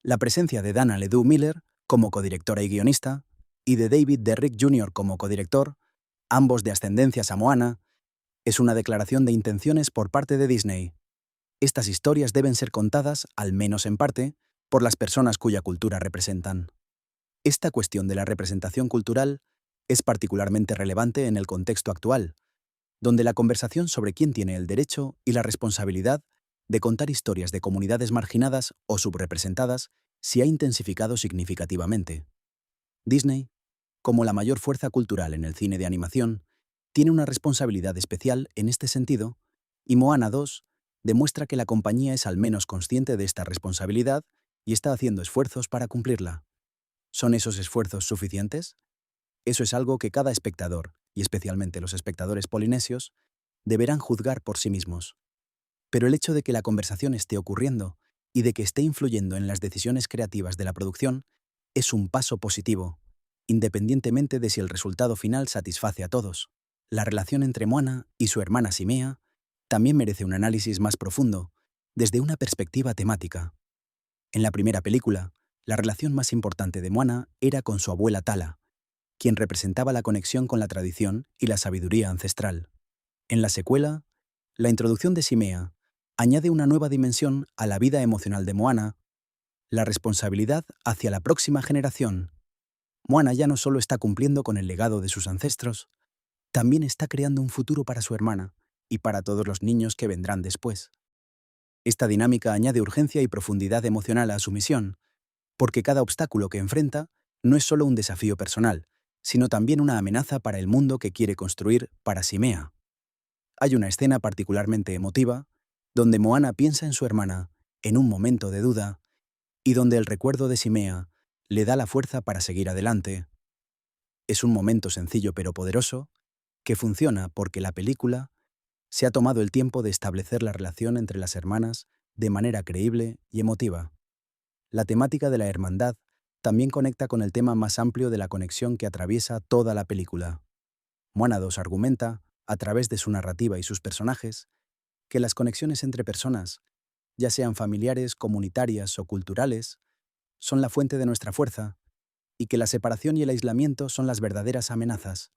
La presencia de Dana Ledoux Miller como codirectora y guionista, y de David Derrick Jr. como codirector, ambos de ascendencia samoana, es una declaración de intenciones por parte de Disney. Estas historias deben ser contadas, al menos en parte, por las personas cuya cultura representan. Esta cuestión de la representación cultural es particularmente relevante en el contexto actual, donde la conversación sobre quién tiene el derecho y la responsabilidad de contar historias de comunidades marginadas o subrepresentadas se ha intensificado significativamente. Disney, como la mayor fuerza cultural en el cine de animación, tiene una responsabilidad especial en este sentido, y Moana 2 demuestra que la compañía es al menos consciente de esta responsabilidad y está haciendo esfuerzos para cumplirla. ¿Son esos esfuerzos suficientes? Eso es algo que cada espectador, y especialmente los espectadores polinesios, deberán juzgar por sí mismos. Pero el hecho de que la conversación esté ocurriendo y de que esté influyendo en las decisiones creativas de la producción es un paso positivo, independientemente de si el resultado final satisface a todos. La relación entre Moana y su hermana Simea también merece un análisis más profundo, desde una perspectiva temática. En la primera película, la relación más importante de Moana era con su abuela Tala, quien representaba la conexión con la tradición y la sabiduría ancestral. En la secuela, la introducción de Simea añade una nueva dimensión a la vida emocional de Moana, la responsabilidad hacia la próxima generación. Moana ya no solo está cumpliendo con el legado de sus ancestros, también está creando un futuro para su hermana y para todos los niños que vendrán después. Esta dinámica añade urgencia y profundidad emocional a su misión, porque cada obstáculo que enfrenta no es solo un desafío personal, sino también una amenaza para el mundo que quiere construir para Simea. Hay una escena particularmente emotiva, donde Moana piensa en su hermana, en un momento de duda, y donde el recuerdo de Simea le da la fuerza para seguir adelante. Es un momento sencillo pero poderoso, que funciona porque la película se ha tomado el tiempo de establecer la relación entre las hermanas de manera creíble y emotiva. La temática de la hermandad también conecta con el tema más amplio de la conexión que atraviesa toda la película. Moana 2 argumenta, a través de su narrativa y sus personajes, que las conexiones entre personas, ya sean familiares, comunitarias o culturales, son la fuente de nuestra fuerza, y que la separación y el aislamiento son las verdaderas amenazas.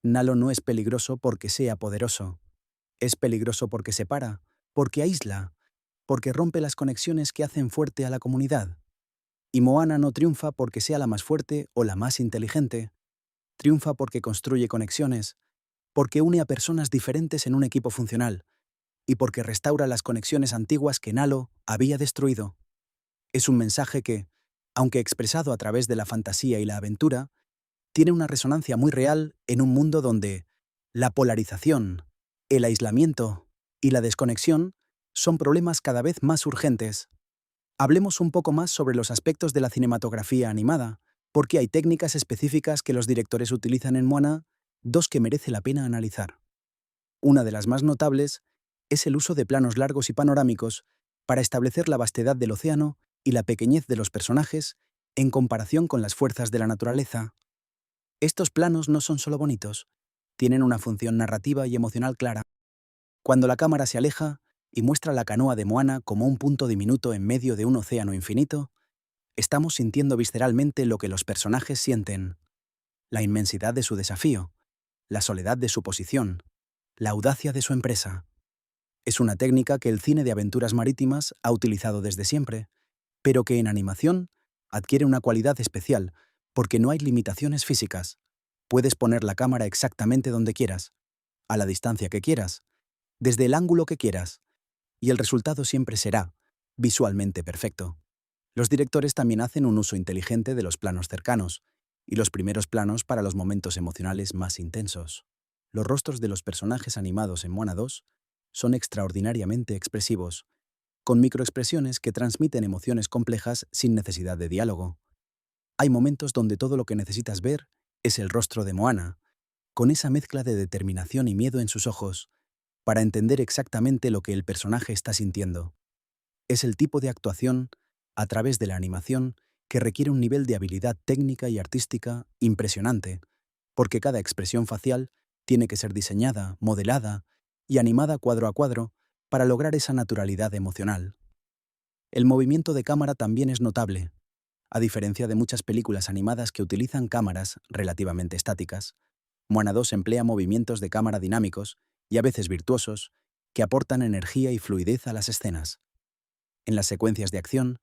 Nalo no es peligroso porque sea poderoso. Es peligroso porque separa, porque aísla, porque rompe las conexiones que hacen fuerte a la comunidad. Y Moana no triunfa porque sea la más fuerte o la más inteligente. Triunfa porque construye conexiones, porque une a personas diferentes en un equipo funcional, y porque restaura las conexiones antiguas que Nalo había destruido. Es un mensaje que, aunque expresado a través de la fantasía y la aventura, tiene una resonancia muy real en un mundo donde la polarización, el aislamiento y la desconexión son problemas cada vez más urgentes. Hablemos un poco más sobre los aspectos de la cinematografía animada, porque hay técnicas específicas que los directores utilizan en Moana, dos que merece la pena analizar. Una de las más notables es el uso de planos largos y panorámicos para establecer la vastedad del océano y la pequeñez de los personajes en comparación con las fuerzas de la naturaleza. Estos planos no son solo bonitos, tienen una función narrativa y emocional clara. Cuando la cámara se aleja y muestra la canoa de Moana como un punto diminuto en medio de un océano infinito, estamos sintiendo visceralmente lo que los personajes sienten: la inmensidad de su desafío, la soledad de su posición, la audacia de su empresa. Es una técnica que el cine de aventuras marítimas ha utilizado desde siempre, pero que en animación adquiere una cualidad especial porque no hay limitaciones físicas. Puedes poner la cámara exactamente donde quieras, a la distancia que quieras, desde el ángulo que quieras, y el resultado siempre será visualmente perfecto. Los directores también hacen un uso inteligente de los planos cercanos y los primeros planos para los momentos emocionales más intensos. Los rostros de los personajes animados en Moana 2 son extraordinariamente expresivos, con microexpresiones que transmiten emociones complejas sin necesidad de diálogo. Hay momentos donde todo lo que necesitas ver es el rostro de Moana, con esa mezcla de determinación y miedo en sus ojos, para entender exactamente lo que el personaje está sintiendo. Es el tipo de actuación, a través de la animación, que requiere un nivel de habilidad técnica y artística impresionante, porque cada expresión facial tiene que ser diseñada, modelada y animada cuadro a cuadro para lograr esa naturalidad emocional. El movimiento de cámara también es notable. A diferencia de muchas películas animadas que utilizan cámaras relativamente estáticas, Moana 2 emplea movimientos de cámara dinámicos y a veces virtuosos que aportan energía y fluidez a las escenas. En las secuencias de acción,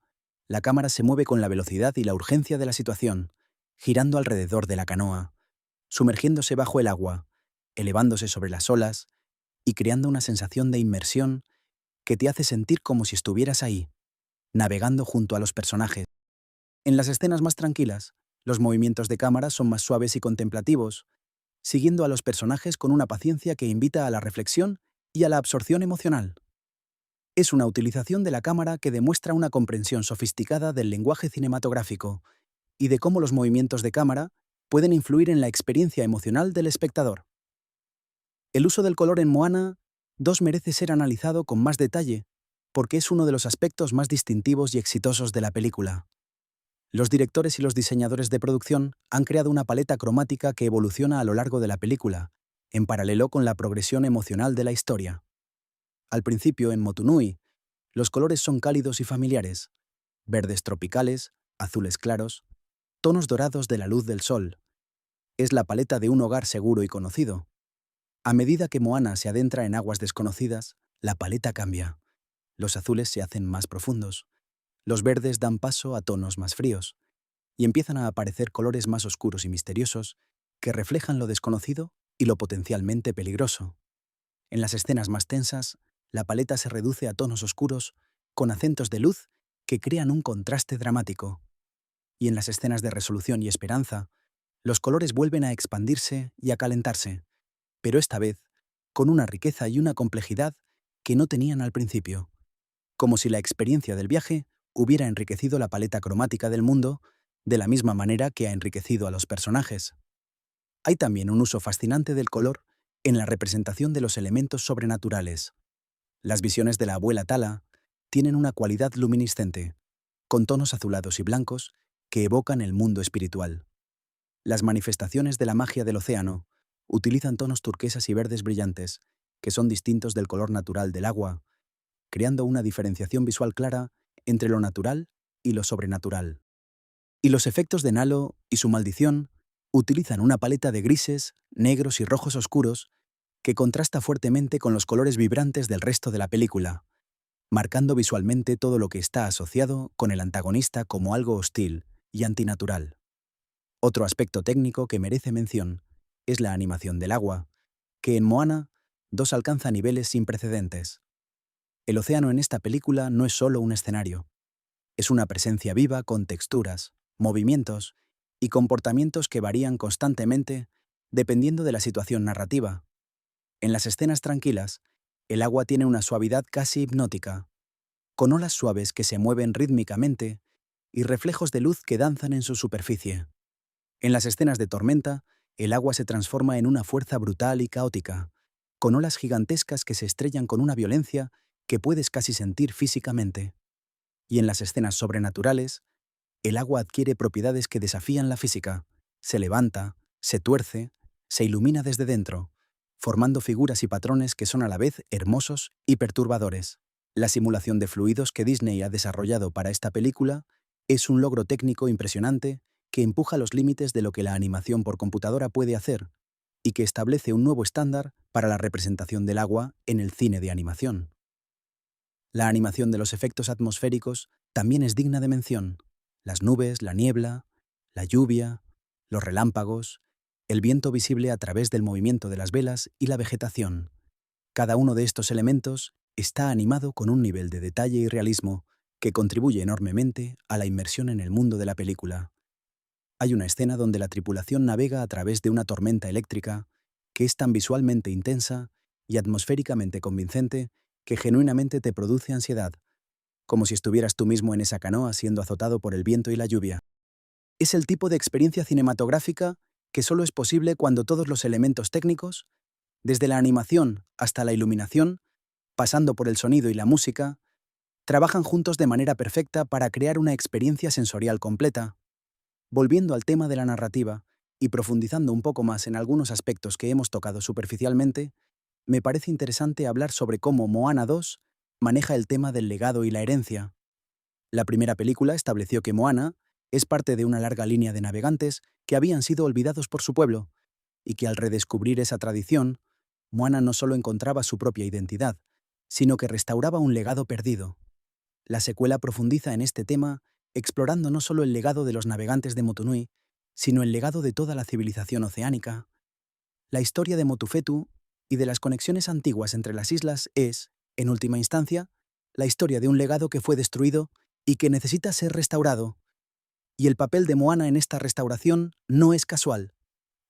la cámara se mueve con la velocidad y la urgencia de la situación, girando alrededor de la canoa, sumergiéndose bajo el agua, elevándose sobre las olas y creando una sensación de inmersión que te hace sentir como si estuvieras ahí, navegando junto a los personajes. En las escenas más tranquilas, los movimientos de cámara son más suaves y contemplativos, siguiendo a los personajes con una paciencia que invita a la reflexión y a la absorción emocional. Es una utilización de la cámara que demuestra una comprensión sofisticada del lenguaje cinematográfico y de cómo los movimientos de cámara pueden influir en la experiencia emocional del espectador. El uso del color en Moana 2 merece ser analizado con más detalle, porque es uno de los aspectos más distintivos y exitosos de la película. Los directores y los diseñadores de producción han creado una paleta cromática que evoluciona a lo largo de la película, en paralelo con la progresión emocional de la historia. Al principio, en Motunui, los colores son cálidos y familiares: verdes tropicales, azules claros, tonos dorados de la luz del sol. Es la paleta de un hogar seguro y conocido. A medida que Moana se adentra en aguas desconocidas, la paleta cambia. Los azules se hacen más profundos, los verdes dan paso a tonos más fríos, y empiezan a aparecer colores más oscuros y misteriosos que reflejan lo desconocido y lo potencialmente peligroso. En las escenas más tensas, la paleta se reduce a tonos oscuros con acentos de luz que crean un contraste dramático. Y en las escenas de resolución y esperanza, los colores vuelven a expandirse y a calentarse, pero esta vez con una riqueza y una complejidad que no tenían al principio, como si la experiencia del viaje hubiera enriquecido la paleta cromática del mundo de la misma manera que ha enriquecido a los personajes. Hay también un uso fascinante del color en la representación de los elementos sobrenaturales. Las visiones de la abuela Tala tienen una cualidad luminiscente, con tonos azulados y blancos que evocan el mundo espiritual. Las manifestaciones de la magia del océano utilizan tonos turquesas y verdes brillantes, que son distintos del color natural del agua, creando una diferenciación visual clara entre lo natural y lo sobrenatural. Y los efectos de Nalo y su maldición utilizan una paleta de grises, negros y rojos oscuros que contrasta fuertemente con los colores vibrantes del resto de la película, marcando visualmente todo lo que está asociado con el antagonista como algo hostil y antinatural. Otro aspecto técnico que merece mención es la animación del agua, que en Moana 2 alcanza niveles sin precedentes. El océano en esta película no es solo un escenario, es una presencia viva con texturas, movimientos y comportamientos que varían constantemente dependiendo de la situación narrativa. En las escenas tranquilas, el agua tiene una suavidad casi hipnótica, con olas suaves que se mueven rítmicamente y reflejos de luz que danzan en su superficie. En las escenas de tormenta, el agua se transforma en una fuerza brutal y caótica, con olas gigantescas que se estrellan con una violencia que puedes casi sentir físicamente. Y en las escenas sobrenaturales, el agua adquiere propiedades que desafían la física, se levanta, se tuerce, se ilumina desde dentro, formando figuras y patrones que son a la vez hermosos y perturbadores. La simulación de fluidos que Disney ha desarrollado para esta película es un logro técnico impresionante que empuja los límites de lo que la animación por computadora puede hacer y que establece un nuevo estándar para la representación del agua en el cine de animación. La animación de los efectos atmosféricos también es digna de mención. Las nubes, la niebla, la lluvia, los relámpagos, el viento visible a través del movimiento de las velas y la vegetación. Cada uno de estos elementos está animado con un nivel de detalle y realismo que contribuye enormemente a la inmersión en el mundo de la película. Hay una escena donde la tripulación navega a través de una tormenta eléctrica que es tan visualmente intensa y atmosféricamente convincente que genuinamente te produce ansiedad, como si estuvieras tú mismo en esa canoa siendo azotado por el viento y la lluvia. Es el tipo de experiencia cinematográfica que solo es posible cuando todos los elementos técnicos, desde la animación hasta la iluminación, pasando por el sonido y la música, trabajan juntos de manera perfecta para crear una experiencia sensorial completa. Volviendo al tema de la narrativa y profundizando un poco más en algunos aspectos que hemos tocado superficialmente, me parece interesante hablar sobre cómo Moana 2 maneja el tema del legado y la herencia. La primera película estableció que Moana es parte de una larga línea de navegantes que habían sido olvidados por su pueblo, y que al redescubrir esa tradición, Moana no solo encontraba su propia identidad, sino que restauraba un legado perdido. La secuela profundiza en este tema, explorando no solo el legado de los navegantes de Motunui, sino el legado de toda la civilización oceánica. La historia de Motufetu y de las conexiones antiguas entre las islas es, en última instancia, la historia de un legado que fue destruido y que necesita ser restaurado. Y el papel de Moana en esta restauración no es casual.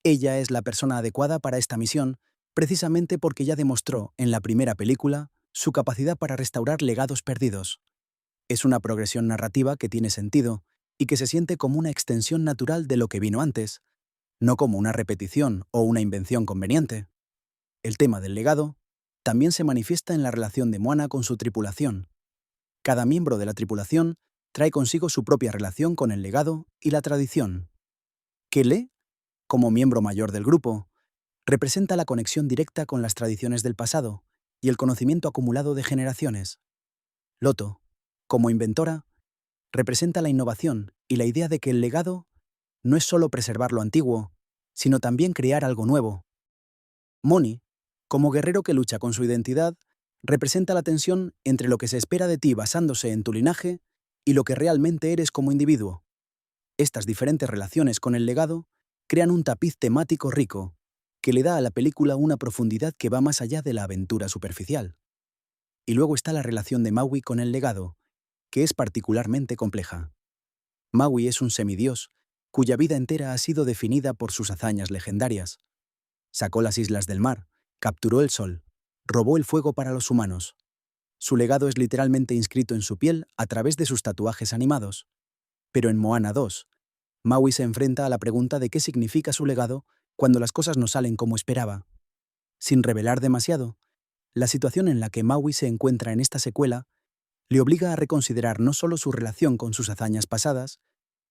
Ella es la persona adecuada para esta misión, precisamente porque ya demostró, en la primera película, su capacidad para restaurar legados perdidos. Es una progresión narrativa que tiene sentido y que se siente como una extensión natural de lo que vino antes. no como una repetición o una invención conveniente. El tema del legado también se manifiesta en la relación de Moana con su tripulación. Cada miembro de la tripulación trae consigo su propia relación con el legado y la tradición. Kele, como miembro mayor del grupo, representa la conexión directa con las tradiciones del pasado y el conocimiento acumulado de generaciones. Loto, como inventora, representa la innovación y la idea de que el legado no es solo preservar lo antiguo, sino también crear algo nuevo. Moni, como guerrero que lucha con su identidad, representa la tensión entre lo que se espera de ti basándose en tu linaje y lo que realmente eres como individuo. Estas diferentes relaciones con el legado crean un tapiz temático rico, que le da a la película una profundidad que va más allá de la aventura superficial. Y luego está la relación de Maui con el legado, que es particularmente compleja. Maui es un semidios, cuya vida entera ha sido definida por sus hazañas legendarias. Sacó las islas del mar, capturó el sol, robó el fuego para los humanos. Su legado es literalmente inscrito en su piel a través de sus tatuajes animados. Pero en Moana 2, Maui se enfrenta a la pregunta de qué significa su legado cuando las cosas no salen como esperaba. Sin revelar demasiado, la situación en la que Maui se encuentra en esta secuela le obliga a reconsiderar no solo su relación con sus hazañas pasadas,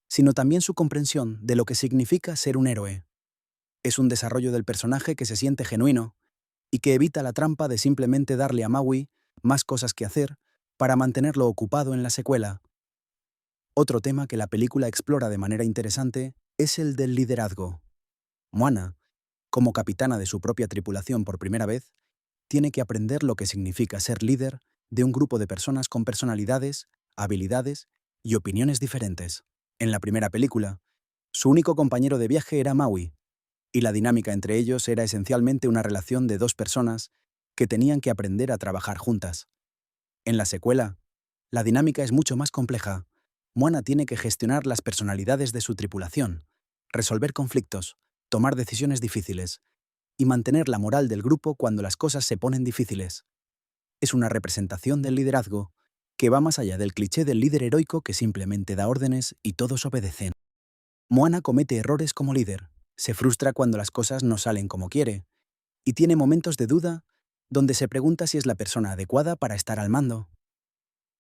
sino también su comprensión de lo que significa ser un héroe. Es un desarrollo del personaje que se siente genuino y que evita la trampa de simplemente darle a Maui más cosas que hacer para mantenerlo ocupado en la secuela. Otro tema que la película explora de manera interesante es el del liderazgo. Moana, como capitana de su propia tripulación por primera vez, tiene que aprender lo que significa ser líder de un grupo de personas con personalidades, habilidades y opiniones diferentes. En la primera película, su único compañero de viaje era Maui, y la dinámica entre ellos era esencialmente una relación de dos personas que tenían que aprender a trabajar juntas. En la secuela, la dinámica es mucho más compleja. Moana tiene que gestionar las personalidades de su tripulación, resolver conflictos, tomar decisiones difíciles y mantener la moral del grupo cuando las cosas se ponen difíciles. Es una representación del liderazgo que va más allá del cliché del líder heroico que simplemente da órdenes y todos obedecen. Moana comete errores como líder, se frustra cuando las cosas no salen como quiere, y tiene momentos de duda donde se pregunta si es la persona adecuada para estar al mando.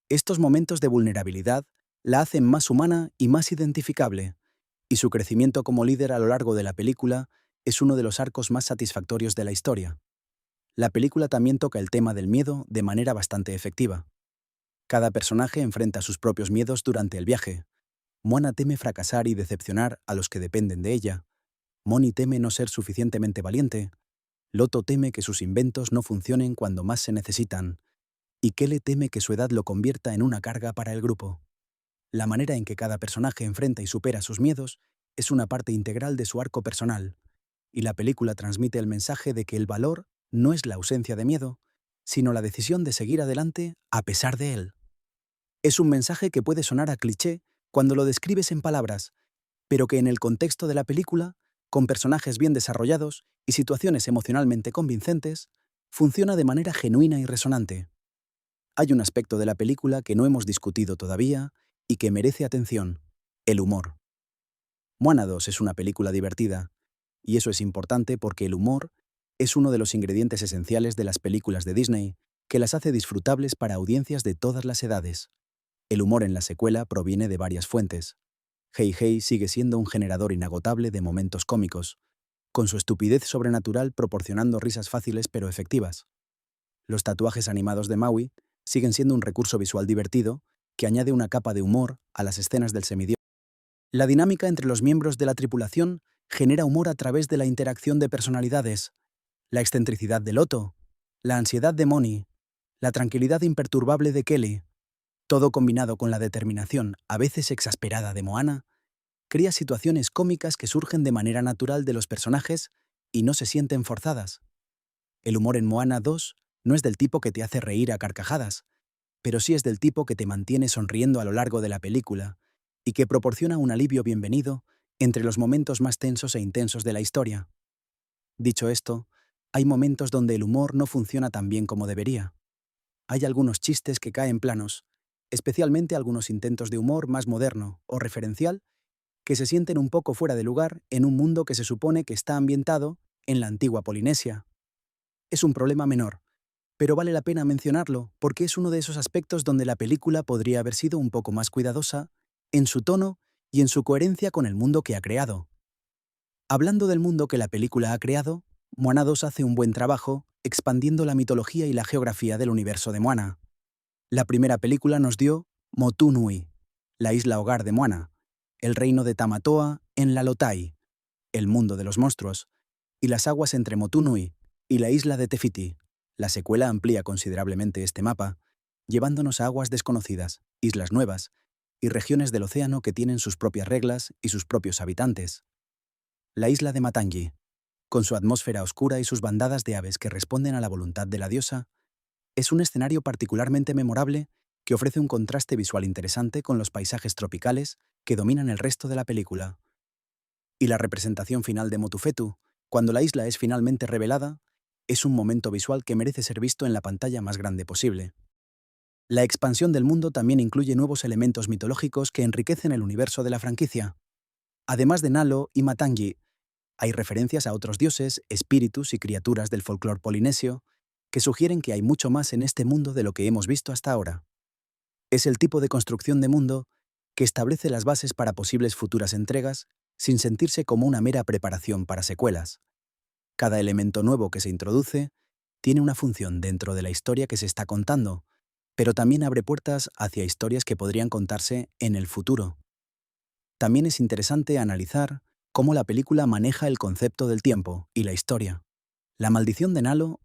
Estos momentos de vulnerabilidad la hacen más humana y más identificable, y su crecimiento como líder a lo largo de la película es uno de los arcos más satisfactorios de la historia. La película también toca el tema del miedo de manera bastante efectiva. Cada personaje enfrenta sus propios miedos durante el viaje. Moana teme fracasar y decepcionar a los que dependen de ella. Moni teme no ser suficientemente valiente. Loto teme que sus inventos no funcionen cuando más se necesitan. Y Kele teme que su edad lo convierta en una carga para el grupo. La manera en que cada personaje enfrenta y supera sus miedos es una parte integral de su arco personal, y la película transmite el mensaje de que el valor no es la ausencia de miedo, sino la decisión de seguir adelante a pesar de él. Es un mensaje que puede sonar a cliché cuando lo describes en palabras, pero que en el contexto de la película, con personajes bien desarrollados y situaciones emocionalmente convincentes, funciona de manera genuina y resonante. Hay un aspecto de la película que no hemos discutido todavía y que merece atención: el humor. Moana 2 es una película divertida, y eso es importante porque el humor es uno de los ingredientes esenciales de las películas de Disney que las hace disfrutables para audiencias de todas las edades. El humor en la secuela proviene de varias fuentes. Hey Hey sigue siendo un generador inagotable de momentos cómicos, con su estupidez sobrenatural proporcionando risas fáciles pero efectivas. Los tatuajes animados de Maui siguen siendo un recurso visual divertido que añade una capa de humor a las escenas del semidios. La dinámica entre los miembros de la tripulación genera humor a través de la interacción de personalidades, la excentricidad de Loto, la ansiedad de Moni, la tranquilidad imperturbable de Kelly, todo combinado con la determinación, a veces exasperada, de Moana, crea situaciones cómicas que surgen de manera natural de los personajes y no se sienten forzadas. El humor en Moana 2 no es del tipo que te hace reír a carcajadas, pero sí es del tipo que te mantiene sonriendo a lo largo de la película y que proporciona un alivio bienvenido entre los momentos más tensos e intensos de la historia. Dicho esto, hay momentos donde el humor no funciona tan bien como debería. Hay algunos chistes que caen planos, especialmente algunos intentos de humor más moderno o referencial que se sienten un poco fuera de lugar en un mundo que se supone que está ambientado en la antigua Polinesia. Es un problema menor, pero vale la pena mencionarlo porque es uno de esos aspectos donde la película podría haber sido un poco más cuidadosa en su tono y en su coherencia con el mundo que ha creado. Hablando del mundo que la película ha creado, Moana 2 hace un buen trabajo expandiendo la mitología y la geografía del universo de Moana. La primera película nos dio Motu Nui, la isla hogar de Moana, el reino de Tamatoa en la Lotai, el mundo de los monstruos, y las aguas entre Motu Nui y la isla de Te Fiti. La secuela amplía considerablemente este mapa, llevándonos a aguas desconocidas, islas nuevas y regiones del océano que tienen sus propias reglas y sus propios habitantes. La isla de Matangi, con su atmósfera oscura y sus bandadas de aves que responden a la voluntad de la diosa, es un escenario particularmente memorable que ofrece un contraste visual interesante con los paisajes tropicales que dominan el resto de la película. Y la representación final de Motufetu, cuando la isla es finalmente revelada, es un momento visual que merece ser visto en la pantalla más grande posible. La expansión del mundo también incluye nuevos elementos mitológicos que enriquecen el universo de la franquicia. Además de Nalo y Matangi, hay referencias a otros dioses, espíritus y criaturas del folclore polinesio que sugieren que hay mucho más en este mundo de lo que hemos visto hasta ahora. Es el tipo de construcción de mundo que establece las bases para posibles futuras entregas sin sentirse como una mera preparación para secuelas. Cada elemento nuevo que se introduce tiene una función dentro de la historia que se está contando, pero también abre puertas hacia historias que podrían contarse en el futuro. También es interesante analizar cómo la película maneja el concepto del tiempo y la historia. La maldición de Nalo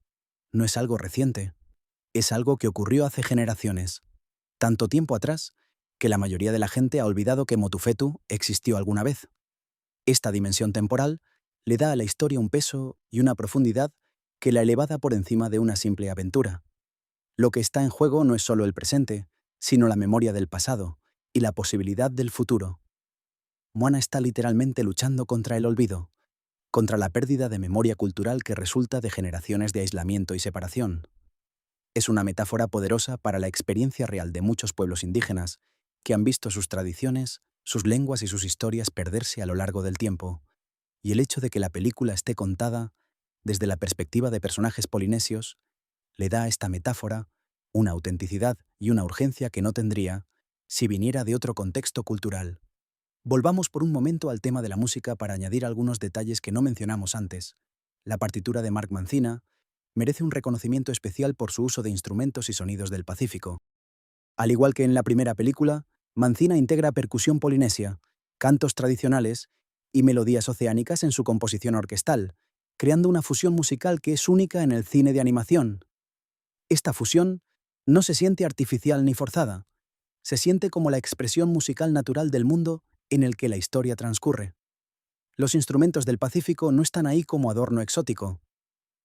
no es algo reciente, es algo que ocurrió hace generaciones, tanto tiempo atrás que la mayoría de la gente ha olvidado que Motufetu existió alguna vez. Esta dimensión temporal le da a la historia un peso y una profundidad que la eleva por encima de una simple aventura. Lo que está en juego no es solo el presente, sino la memoria del pasado y la posibilidad del futuro. Moana está literalmente luchando contra el olvido, contra la pérdida de memoria cultural que resulta de generaciones de aislamiento y separación. Es una metáfora poderosa para la experiencia real de muchos pueblos indígenas que han visto sus tradiciones, sus lenguas y sus historias perderse a lo largo del tiempo, y el hecho de que la película esté contada desde la perspectiva de personajes polinesios le da a esta metáfora una autenticidad y una urgencia que no tendría si viniera de otro contexto cultural. Volvamos por un momento al tema de la música para añadir algunos detalles que no mencionamos antes. La partitura de Mark Mancina merece un reconocimiento especial por su uso de instrumentos y sonidos del Pacífico. Al igual que en la primera película, Mancina integra percusión polinesia, cantos tradicionales y melodías oceánicas en su composición orquestal, creando una fusión musical que es única en el cine de animación. Esta fusión no se siente artificial ni forzada, se siente como la expresión musical natural del mundo en el que la historia transcurre. Los instrumentos del Pacífico no están ahí como adorno exótico.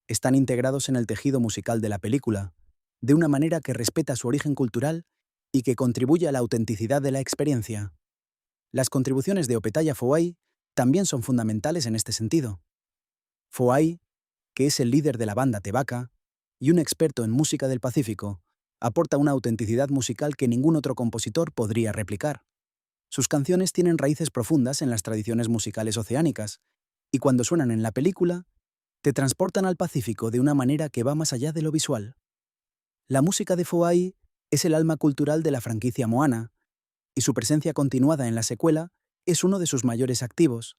Están integrados en el tejido musical de la película, de una manera que respeta su origen cultural y que contribuye a la autenticidad de la experiencia. Las contribuciones de Opetaya Foai también son fundamentales en este sentido. Foai, que es el líder de la banda Tebaca y un experto en música del Pacífico, aporta una autenticidad musical que ningún otro compositor podría replicar. Sus canciones tienen raíces profundas en las tradiciones musicales oceánicas, y cuando suenan en la película, te transportan al Pacífico de una manera que va más allá de lo visual. La música de Foai es el alma cultural de la franquicia Moana, y su presencia continuada en la secuela es uno de sus mayores activos.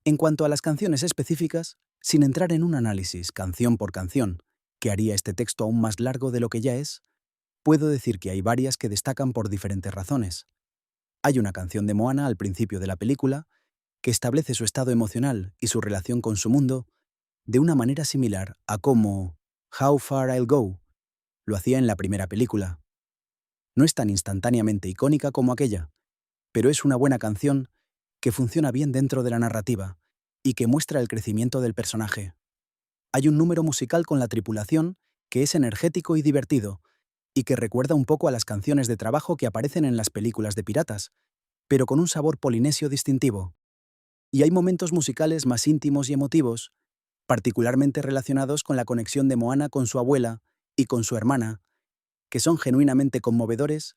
En cuanto a las canciones específicas, sin entrar en un análisis canción por canción, que haría este texto aún más largo de lo que ya es, puedo decir que hay varias que destacan por diferentes razones. Hay una canción de Moana al principio de la película que establece su estado emocional y su relación con su mundo de una manera similar a cómo How Far I'll Go lo hacía en la primera película. No es tan instantáneamente icónica como aquella, pero es una buena canción que funciona bien dentro de la narrativa y que muestra el crecimiento del personaje. Hay un número musical con la tripulación que es energético y divertido, y que recuerda un poco a las canciones de trabajo que aparecen en las películas de piratas, pero con un sabor polinesio distintivo. Y hay momentos musicales más íntimos y emotivos, particularmente relacionados con la conexión de Moana con su abuela y con su hermana, que son genuinamente conmovedores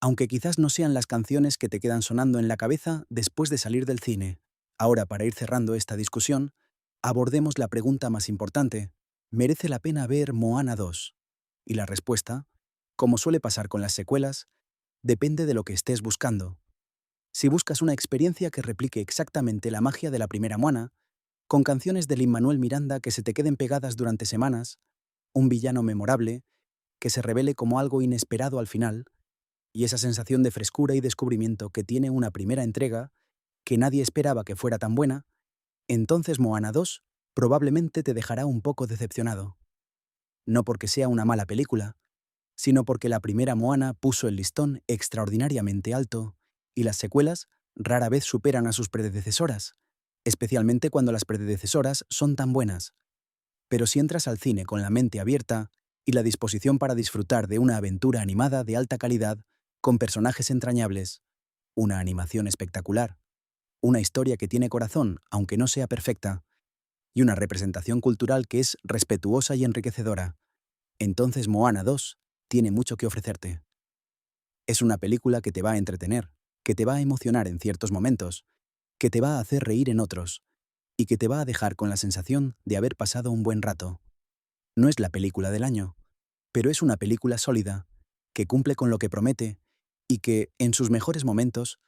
aunque quizás no sean las canciones que te quedan sonando en la cabeza después de salir del cine. Ahora, para ir cerrando esta discusión, abordemos la pregunta más importante. ¿Merece la pena ver Moana 2? Y la respuesta, como suele pasar con las secuelas, depende de lo que estés buscando. Si buscas una experiencia que replique exactamente la magia de la primera Moana, con canciones de Lin-Manuel Miranda que se te queden pegadas durante semanas, un villano memorable, que se revele como algo inesperado al final, y esa sensación de frescura y descubrimiento que tiene una primera entrega, que nadie esperaba que fuera tan buena, entonces Moana 2 probablemente te dejará un poco decepcionado. No porque sea una mala película, sino porque la primera Moana puso el listón extraordinariamente alto y las secuelas rara vez superan a sus predecesoras, especialmente cuando las predecesoras son tan buenas. Pero si entras al cine con la mente abierta y la disposición para disfrutar de una aventura animada de alta calidad, con personajes entrañables, una animación espectacular, una historia que tiene corazón, aunque no sea perfecta, y una representación cultural que es respetuosa y enriquecedora, entonces Moana 2 tiene mucho que ofrecerte. Es una película que te va a entretener, que te va a emocionar en ciertos momentos, que te va a hacer reír en otros, y que te va a dejar con la sensación de haber pasado un buen rato. No es la película del año, pero es una película sólida, que cumple con lo que promete y que, en sus mejores momentos,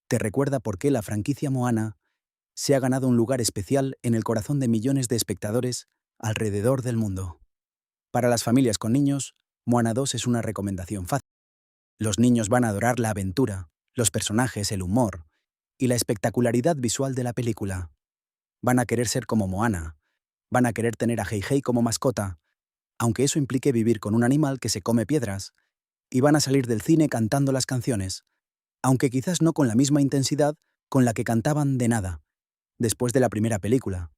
te recuerda por qué la franquicia Moana se ha ganado un lugar especial en el corazón de millones de espectadores alrededor del mundo. Para las familias con niños, Moana 2 es una recomendación fácil. Los niños van a adorar la aventura, los personajes, el humor y la espectacularidad visual de la película. Van a querer ser como Moana, van a querer tener a Heihei como mascota, aunque eso implique vivir con un animal que se come piedras, y van a salir del cine cantando las canciones, aunque quizás no con la misma intensidad con la que cantaban de nada, después de la primera película.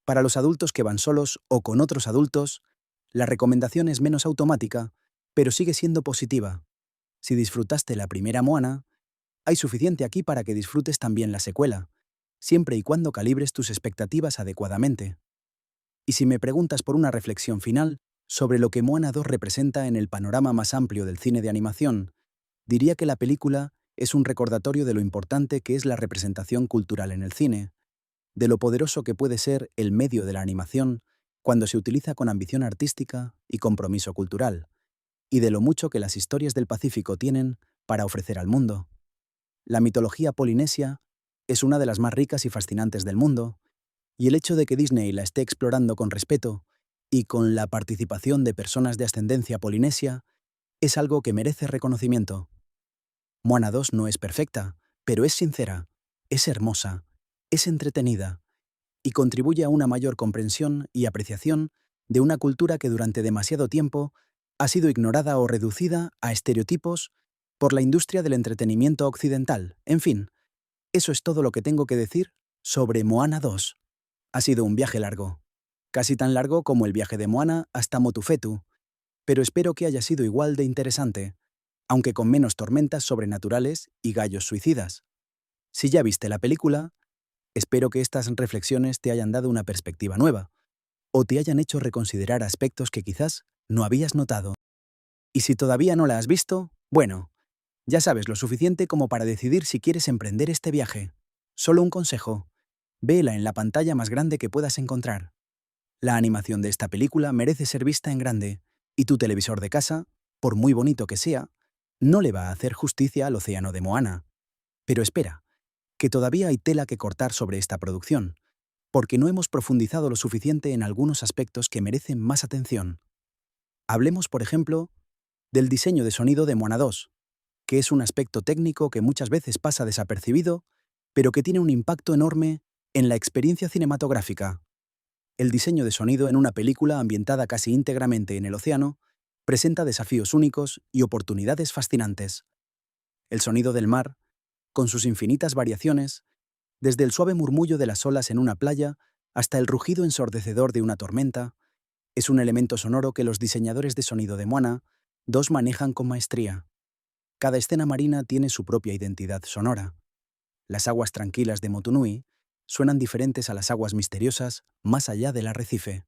Para los adultos que van solos o con otros adultos, la recomendación es menos automática, pero sigue siendo positiva. Si disfrutaste la primera Moana, hay suficiente aquí para que disfrutes también la secuela, siempre y cuando calibres tus expectativas adecuadamente. Y si me preguntas por una reflexión final sobre lo que Moana 2 representa en el panorama más amplio del cine de animación, diría que la película es un recordatorio de lo importante que es la representación cultural en el cine, de lo poderoso que puede ser el medio de la animación cuando se utiliza con ambición artística y compromiso cultural, y de lo mucho que las historias del Pacífico tienen para ofrecer al mundo. La mitología polinesia es una de las más ricas y fascinantes del mundo, y el hecho de que Disney la esté explorando con respeto y con la participación de personas de ascendencia polinesia es algo que merece reconocimiento. Moana 2 no es perfecta, pero es sincera, es hermosa, es entretenida y contribuye a una mayor comprensión y apreciación de una cultura que durante demasiado tiempo ha sido ignorada o reducida a estereotipos por la industria del entretenimiento occidental. En fin, eso es todo lo que tengo que decir sobre Moana 2. Ha sido un viaje largo, casi tan largo como el viaje de Moana hasta Motufetu, pero espero que haya sido igual de interesante, aunque con menos tormentas sobrenaturales y gallos suicidas. Si ya viste la película, espero que estas reflexiones te hayan dado una perspectiva nueva, o te hayan hecho reconsiderar aspectos que quizás no habías notado. Y si todavía no la has visto, bueno, ya sabes lo suficiente como para decidir si quieres emprender este viaje. Solo un consejo: véela en la pantalla más grande que puedas encontrar. La animación de esta película merece ser vista en grande, y tu televisor de casa, por muy bonito que sea, no le va a hacer justicia al océano de Moana. Pero espera, que todavía hay tela que cortar sobre esta producción, porque no hemos profundizado lo suficiente en algunos aspectos que merecen más atención. Hablemos, por ejemplo, del diseño de sonido de Moana 2, que es un aspecto técnico que muchas veces pasa desapercibido, pero que tiene un impacto enorme en la experiencia cinematográfica. El diseño de sonido en una película ambientada casi íntegramente en el océano presenta desafíos únicos y oportunidades fascinantes. El sonido del mar, con sus infinitas variaciones, desde el suave murmullo de las olas en una playa hasta el rugido ensordecedor de una tormenta, es un elemento sonoro que los diseñadores de sonido de Moana 2 manejan con maestría. Cada escena marina tiene su propia identidad sonora. Las aguas tranquilas de Motunui suenan diferentes a las aguas misteriosas más allá del arrecife,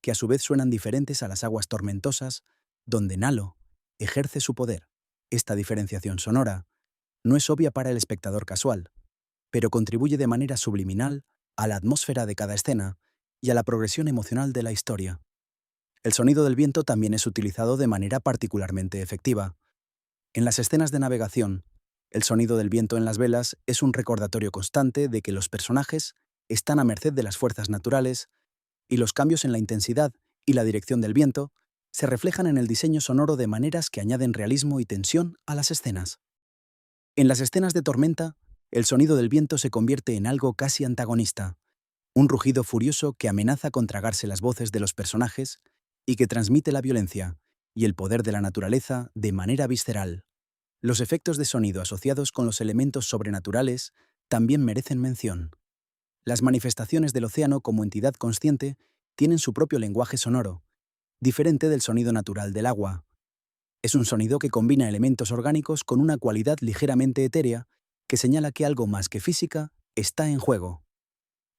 que a su vez suenan diferentes a las aguas tormentosas donde Nalo ejerce su poder. Esta diferenciación sonora no es obvia para el espectador casual, pero contribuye de manera subliminal a la atmósfera de cada escena y a la progresión emocional de la historia. El sonido del viento también es utilizado de manera particularmente efectiva. En las escenas de navegación, el sonido del viento en las velas es un recordatorio constante de que los personajes están a merced de las fuerzas naturales y los cambios en la intensidad y la dirección del viento se reflejan en el diseño sonoro de maneras que añaden realismo y tensión a las escenas. En las escenas de tormenta, el sonido del viento se convierte en algo casi antagonista, un rugido furioso que amenaza con tragarse las voces de los personajes y que transmite la violencia y el poder de la naturaleza de manera visceral. Los efectos de sonido asociados con los elementos sobrenaturales también merecen mención. Las manifestaciones del océano como entidad consciente tienen su propio lenguaje sonoro, diferente del sonido natural del agua. Es un sonido que combina elementos orgánicos con una cualidad ligeramente etérea que señala que algo más que física está en juego.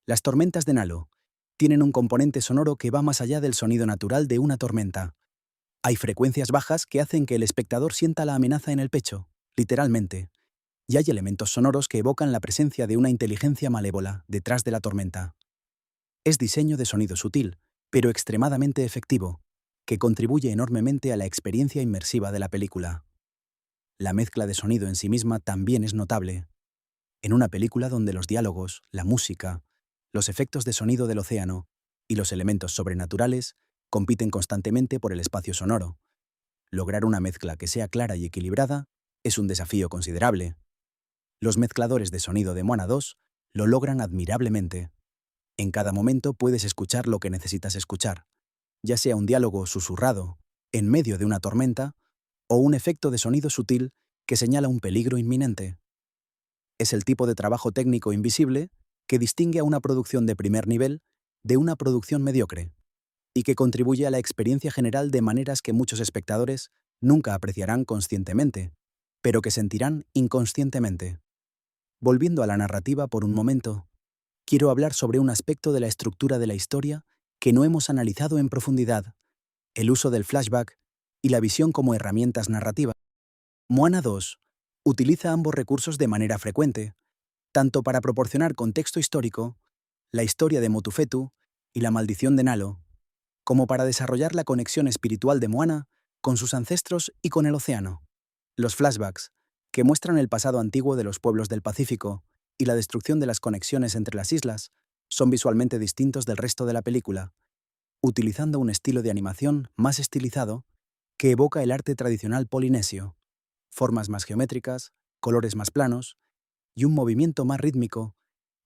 Las tormentas de Nalo tienen un componente sonoro que va más allá del sonido natural de una tormenta. Hay frecuencias bajas que hacen que el espectador sienta la amenaza en el pecho, literalmente, y hay elementos sonoros que evocan la presencia de una inteligencia malévola detrás de la tormenta. Es diseño de sonido sutil, pero extremadamente efectivo, que contribuye enormemente a la experiencia inmersiva de la película. La mezcla de sonido en sí misma también es notable. En una película donde los diálogos, la música, los efectos de sonido del océano y los elementos sobrenaturales compiten constantemente por el espacio sonoro. Lograr una mezcla que sea clara y equilibrada es un desafío considerable. Los mezcladores de sonido de Moana 2 lo logran admirablemente. En cada momento puedes escuchar lo que necesitas escuchar, ya sea un diálogo susurrado, en medio de una tormenta, o un efecto de sonido sutil que señala un peligro inminente. Es el tipo de trabajo técnico invisible que distingue a una producción de primer nivel de una producción mediocre, y que contribuye a la experiencia general de maneras que muchos espectadores nunca apreciarán conscientemente, pero que sentirán inconscientemente. Volviendo a la narrativa por un momento, quiero hablar sobre un aspecto de la estructura de la historia que no hemos analizado en profundidad: el uso del flashback y la visión como herramientas narrativas. Moana 2 utiliza ambos recursos de manera frecuente, tanto para proporcionar contexto histórico, la historia de Motufetu y la maldición de Nalo, como para desarrollar la conexión espiritual de Moana con sus ancestros y con el océano. Los flashbacks, que muestran el pasado antiguo de los pueblos del Pacífico y la destrucción de las conexiones entre las islas, son visualmente distintos del resto de la película, utilizando un estilo de animación más estilizado que evoca el arte tradicional polinesio, formas más geométricas, colores más planos y un movimiento más rítmico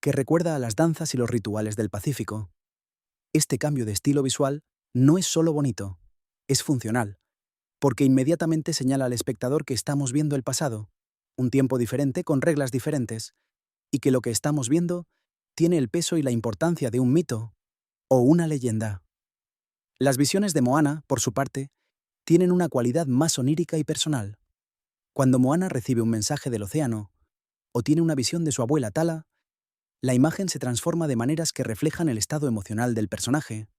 que recuerda a las danzas y los rituales del Pacífico. Este cambio de estilo visual no es solo bonito, es funcional, porque inmediatamente señala al espectador que estamos viendo el pasado, un tiempo diferente con reglas diferentes, y que lo que estamos viendo tiene el peso y la importancia de un mito o una leyenda. Las visiones de Moana, por su parte, tienen una cualidad más onírica y personal. Cuando Moana recibe un mensaje del océano o tiene una visión de su abuela Tala, la imagen se transforma de maneras que reflejan el estado emocional del personaje.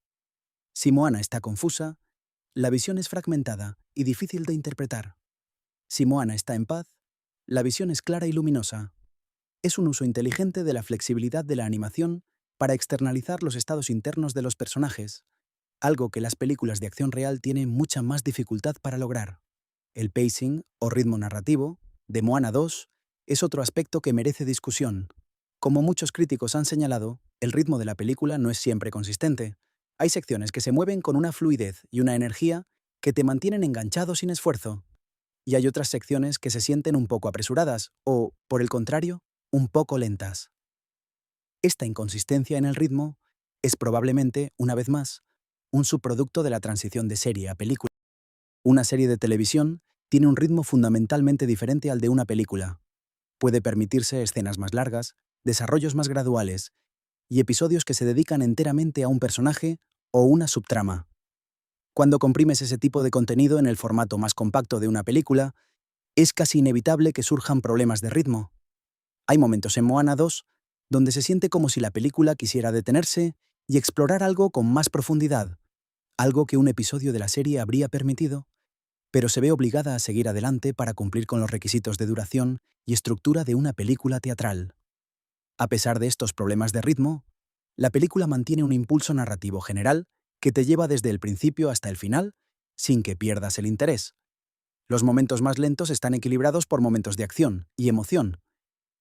Si Moana está confusa, la visión es fragmentada y difícil de interpretar. Si Moana está en paz, la visión es clara y luminosa. Es un uso inteligente de la flexibilidad de la animación para externalizar los estados internos de los personajes, algo que las películas de acción real tienen mucha más dificultad para lograr. El pacing, o ritmo narrativo, de Moana 2 es otro aspecto que merece discusión. Como muchos críticos han señalado, el ritmo de la película no es siempre consistente. Hay secciones que se mueven con una fluidez y una energía que te mantienen enganchado sin esfuerzo. Y hay otras secciones que se sienten un poco apresuradas o, por el contrario, un poco lentas. Esta inconsistencia en el ritmo es probablemente, una vez más, un subproducto de la transición de serie a película. Una serie de televisión tiene un ritmo fundamentalmente diferente al de una película. Puede permitirse escenas más largas, desarrollos más graduales y episodios que se dedican enteramente a un personaje o una subtrama. Cuando comprimes ese tipo de contenido en el formato más compacto de una película, es casi inevitable que surjan problemas de ritmo. Hay momentos en Moana 2 donde se siente como si la película quisiera detenerse y explorar algo con más profundidad, algo que un episodio de la serie habría permitido. pero se ve obligada a seguir adelante para cumplir con los requisitos de duración y estructura de una película teatral. A pesar de estos problemas de ritmo, la película mantiene un impulso narrativo general que te lleva desde el principio hasta el final sin que pierdas el interés. Los momentos más lentos están equilibrados por momentos de acción y emoción,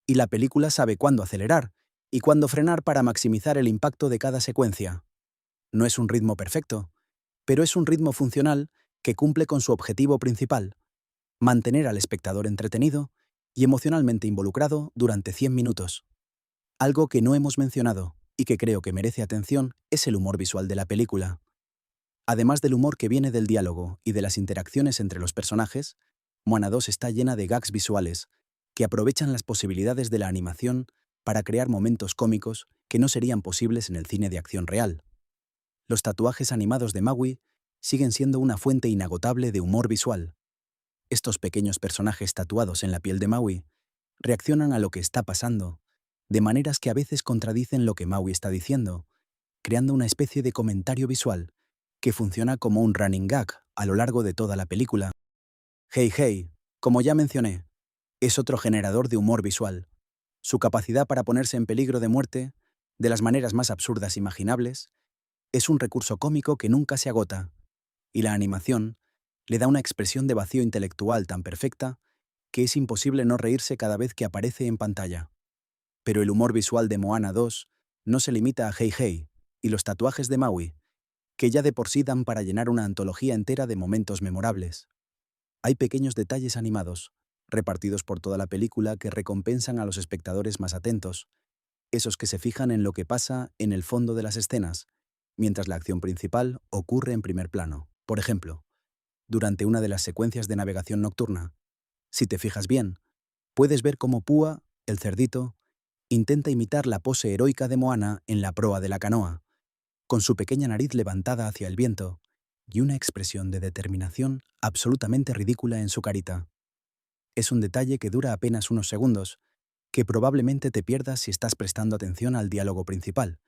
y la película sabe cuándo acelerar y cuándo frenar para maximizar el impacto de cada secuencia. No es un ritmo perfecto, pero es un ritmo funcional que cumple con su objetivo principal: mantener al espectador entretenido y emocionalmente involucrado durante 100 minutos. Algo que no hemos mencionado y que creo que merece atención es el humor visual de la película. Además del humor que viene del diálogo y de las interacciones entre los personajes, Moana 2 está llena de gags visuales que aprovechan las posibilidades de la animación para crear momentos cómicos que no serían posibles en el cine de acción real. Los tatuajes animados de Maui siguen siendo una fuente inagotable de humor visual. Estos pequeños personajes tatuados en la piel de Maui reaccionan a lo que está pasando, de maneras que a veces contradicen lo que Maui está diciendo, creando una especie de comentario visual que funciona como un running gag a lo largo de toda la película. Hey Hey, como ya mencioné, es otro generador de humor visual. Su capacidad para ponerse en peligro de muerte, de las maneras más absurdas imaginables, es un recurso cómico que nunca se agota, y la animación le da una expresión de vacío intelectual tan perfecta que es imposible no reírse cada vez que aparece en pantalla. Pero el humor visual de Moana 2 no se limita a Hey Hey y los tatuajes de Maui, que ya de por sí dan para llenar una antología entera de momentos memorables. Hay pequeños detalles animados, repartidos por toda la película, que recompensan a los espectadores más atentos, esos que se fijan en lo que pasa en el fondo de las escenas, mientras la acción principal ocurre en primer plano. Por ejemplo, durante una de las secuencias de navegación nocturna, si te fijas bien, puedes ver cómo Púa, el cerdito, intenta imitar la pose heroica de Moana en la proa de la canoa, con su pequeña nariz levantada hacia el viento y una expresión de determinación absolutamente ridícula en su carita. Es un detalle que dura apenas unos segundos, que probablemente te pierdas si estás prestando atención al diálogo principal,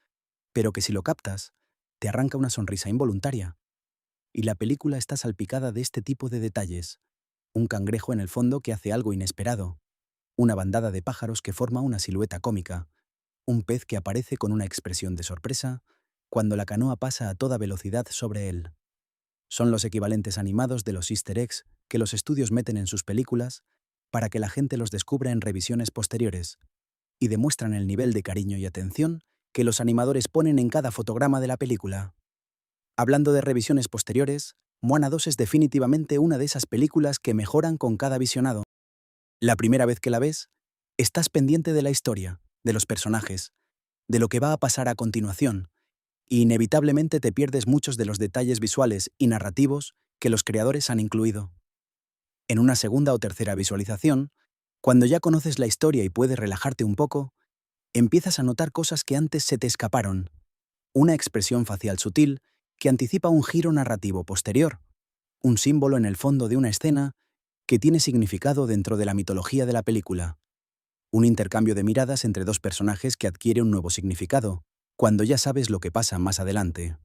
pero que si lo captas, te arranca una sonrisa involuntaria. Y la película está salpicada de este tipo de detalles: un cangrejo en el fondo que hace algo inesperado, una bandada de pájaros que forma una silueta cómica, un pez que aparece con una expresión de sorpresa cuando la canoa pasa a toda velocidad sobre él. Son los equivalentes animados de los easter eggs que los estudios meten en sus películas para que la gente los descubra en revisiones posteriores, y demuestran el nivel de cariño y atención que los animadores ponen en cada fotograma de la película. Hablando de revisiones posteriores, Moana 2 es definitivamente una de esas películas que mejoran con cada visionado. La primera vez que la ves, estás pendiente de la historia, de los personajes, de lo que va a pasar a continuación, y inevitablemente te pierdes muchos de los detalles visuales y narrativos que los creadores han incluido. En una segunda o tercera visualización, cuando ya conoces la historia y puedes relajarte un poco, empiezas a notar cosas que antes se te escaparon. Una expresión facial sutil que anticipa un giro narrativo posterior, un símbolo en el fondo de una escena que tiene significado dentro de la mitología de la película, un intercambio de miradas entre dos personajes que adquiere un nuevo significado, cuando ya sabes lo que pasa más adelante.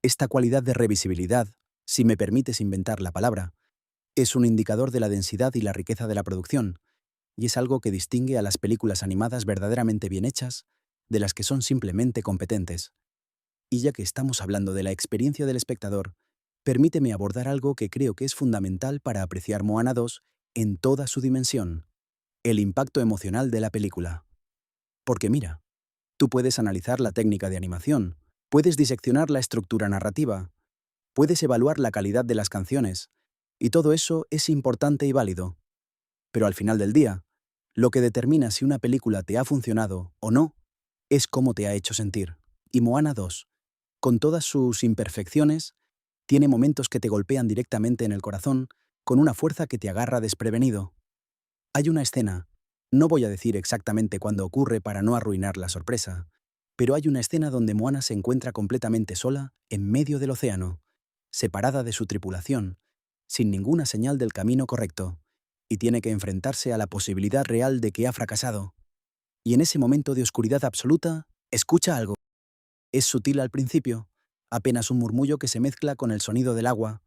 Esta cualidad de revisibilidad, si me permites inventar la palabra, es un indicador de la densidad y la riqueza de la producción, y es algo que distingue a las películas animadas verdaderamente bien hechas de las que son simplemente competentes. Y ya que estamos hablando de la experiencia del espectador, permíteme abordar algo que creo que es fundamental para apreciar Moana 2 en toda su dimensión: el impacto emocional de la película. Porque mira, tú puedes analizar la técnica de animación, puedes diseccionar la estructura narrativa, puedes evaluar la calidad de las canciones, y todo eso es importante y válido. Pero al final del día, lo que determina si una película te ha funcionado o no es cómo te ha hecho sentir. Y Moana 2, con todas sus imperfecciones, tiene momentos que te golpean directamente en el corazón con una fuerza que te agarra desprevenido. Hay una escena, no voy a decir exactamente cuándo ocurre para no arruinar la sorpresa, pero hay una escena donde Moana se encuentra completamente sola en medio del océano, separada de su tripulación, sin ninguna señal del camino correcto, y tiene que enfrentarse a la posibilidad real de que ha fracasado. Y en ese momento de oscuridad absoluta, escucha algo. Es sutil al principio, apenas un murmullo que se mezcla con el sonido del agua,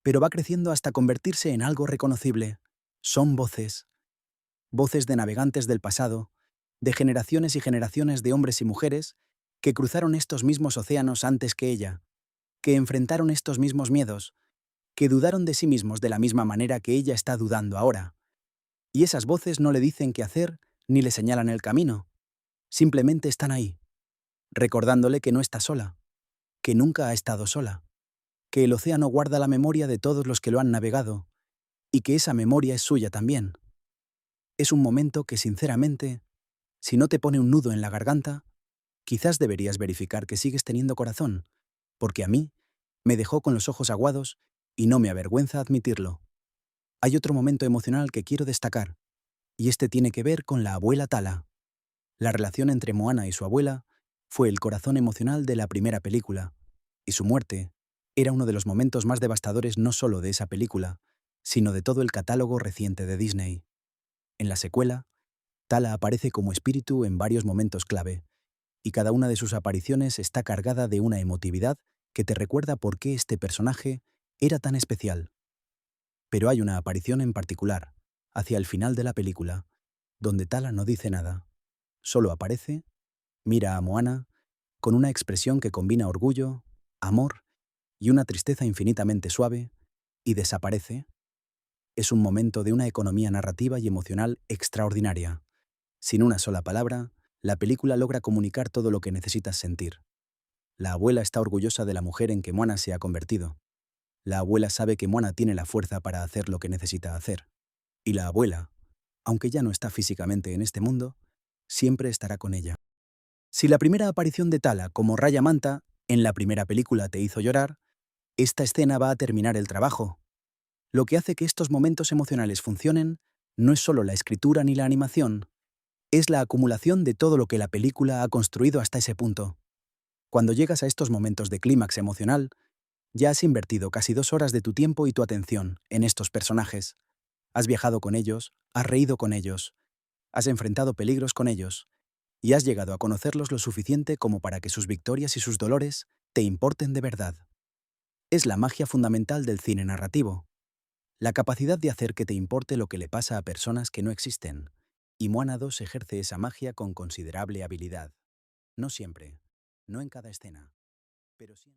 pero va creciendo hasta convertirse en algo reconocible. Son voces, voces de navegantes del pasado, de generaciones y generaciones de hombres y mujeres que cruzaron estos mismos océanos antes que ella, que enfrentaron estos mismos miedos, que dudaron de sí mismos de la misma manera que ella está dudando ahora. Y esas voces no le dicen qué hacer ni le señalan el camino, simplemente están ahí, recordándole que no está sola, que nunca ha estado sola, que el océano guarda la memoria de todos los que lo han navegado, y que esa memoria es suya también. Es un momento que, sinceramente, si no te pone un nudo en la garganta, quizás deberías verificar que sigues teniendo corazón, porque a mí me dejó con los ojos aguados y no me avergüenza admitirlo. Hay otro momento emocional que quiero destacar, y este tiene que ver con la abuela Tala. La relación entre Moana y su abuela fue el corazón emocional de la primera película, y su muerte era uno de los momentos más devastadores no solo de esa película, sino de todo el catálogo reciente de Disney. En la secuela, Tala aparece como espíritu en varios momentos clave, y cada una de sus apariciones está cargada de una emotividad que te recuerda por qué este personaje era tan especial. Pero hay una aparición en particular, hacia el final de la película, donde Tala no dice nada. Solo aparece, mira a Moana, con una expresión que combina orgullo, amor y una tristeza infinitamente suave, y desaparece. Es un momento de una economía narrativa y emocional extraordinaria. Sin una sola palabra, la película logra comunicar todo lo que necesitas sentir. La abuela está orgullosa de la mujer en que Moana se ha convertido. La abuela sabe que Moana tiene la fuerza para hacer lo que necesita hacer. Y la abuela, aunque ya no está físicamente en este mundo, siempre estará con ella. Si la primera aparición de Tala como Raya Manta en la primera película te hizo llorar, esta escena va a terminar el trabajo. Lo que hace que estos momentos emocionales funcionen no es solo la escritura ni la animación, es la acumulación de todo lo que la película ha construido hasta ese punto. Cuando llegas a estos momentos de clímax emocional, ya has invertido casi 2 horas de tu tiempo y tu atención en estos personajes. Has viajado con ellos, has reído con ellos, has enfrentado peligros con ellos, y has llegado a conocerlos lo suficiente como para que sus victorias y sus dolores te importen de verdad. Es la magia fundamental del cine narrativo, la capacidad de hacer que te importe lo que le pasa a personas que no existen. Y Moana 2 ejerce esa magia con considerable habilidad. No siempre, no en cada escena, pero sí.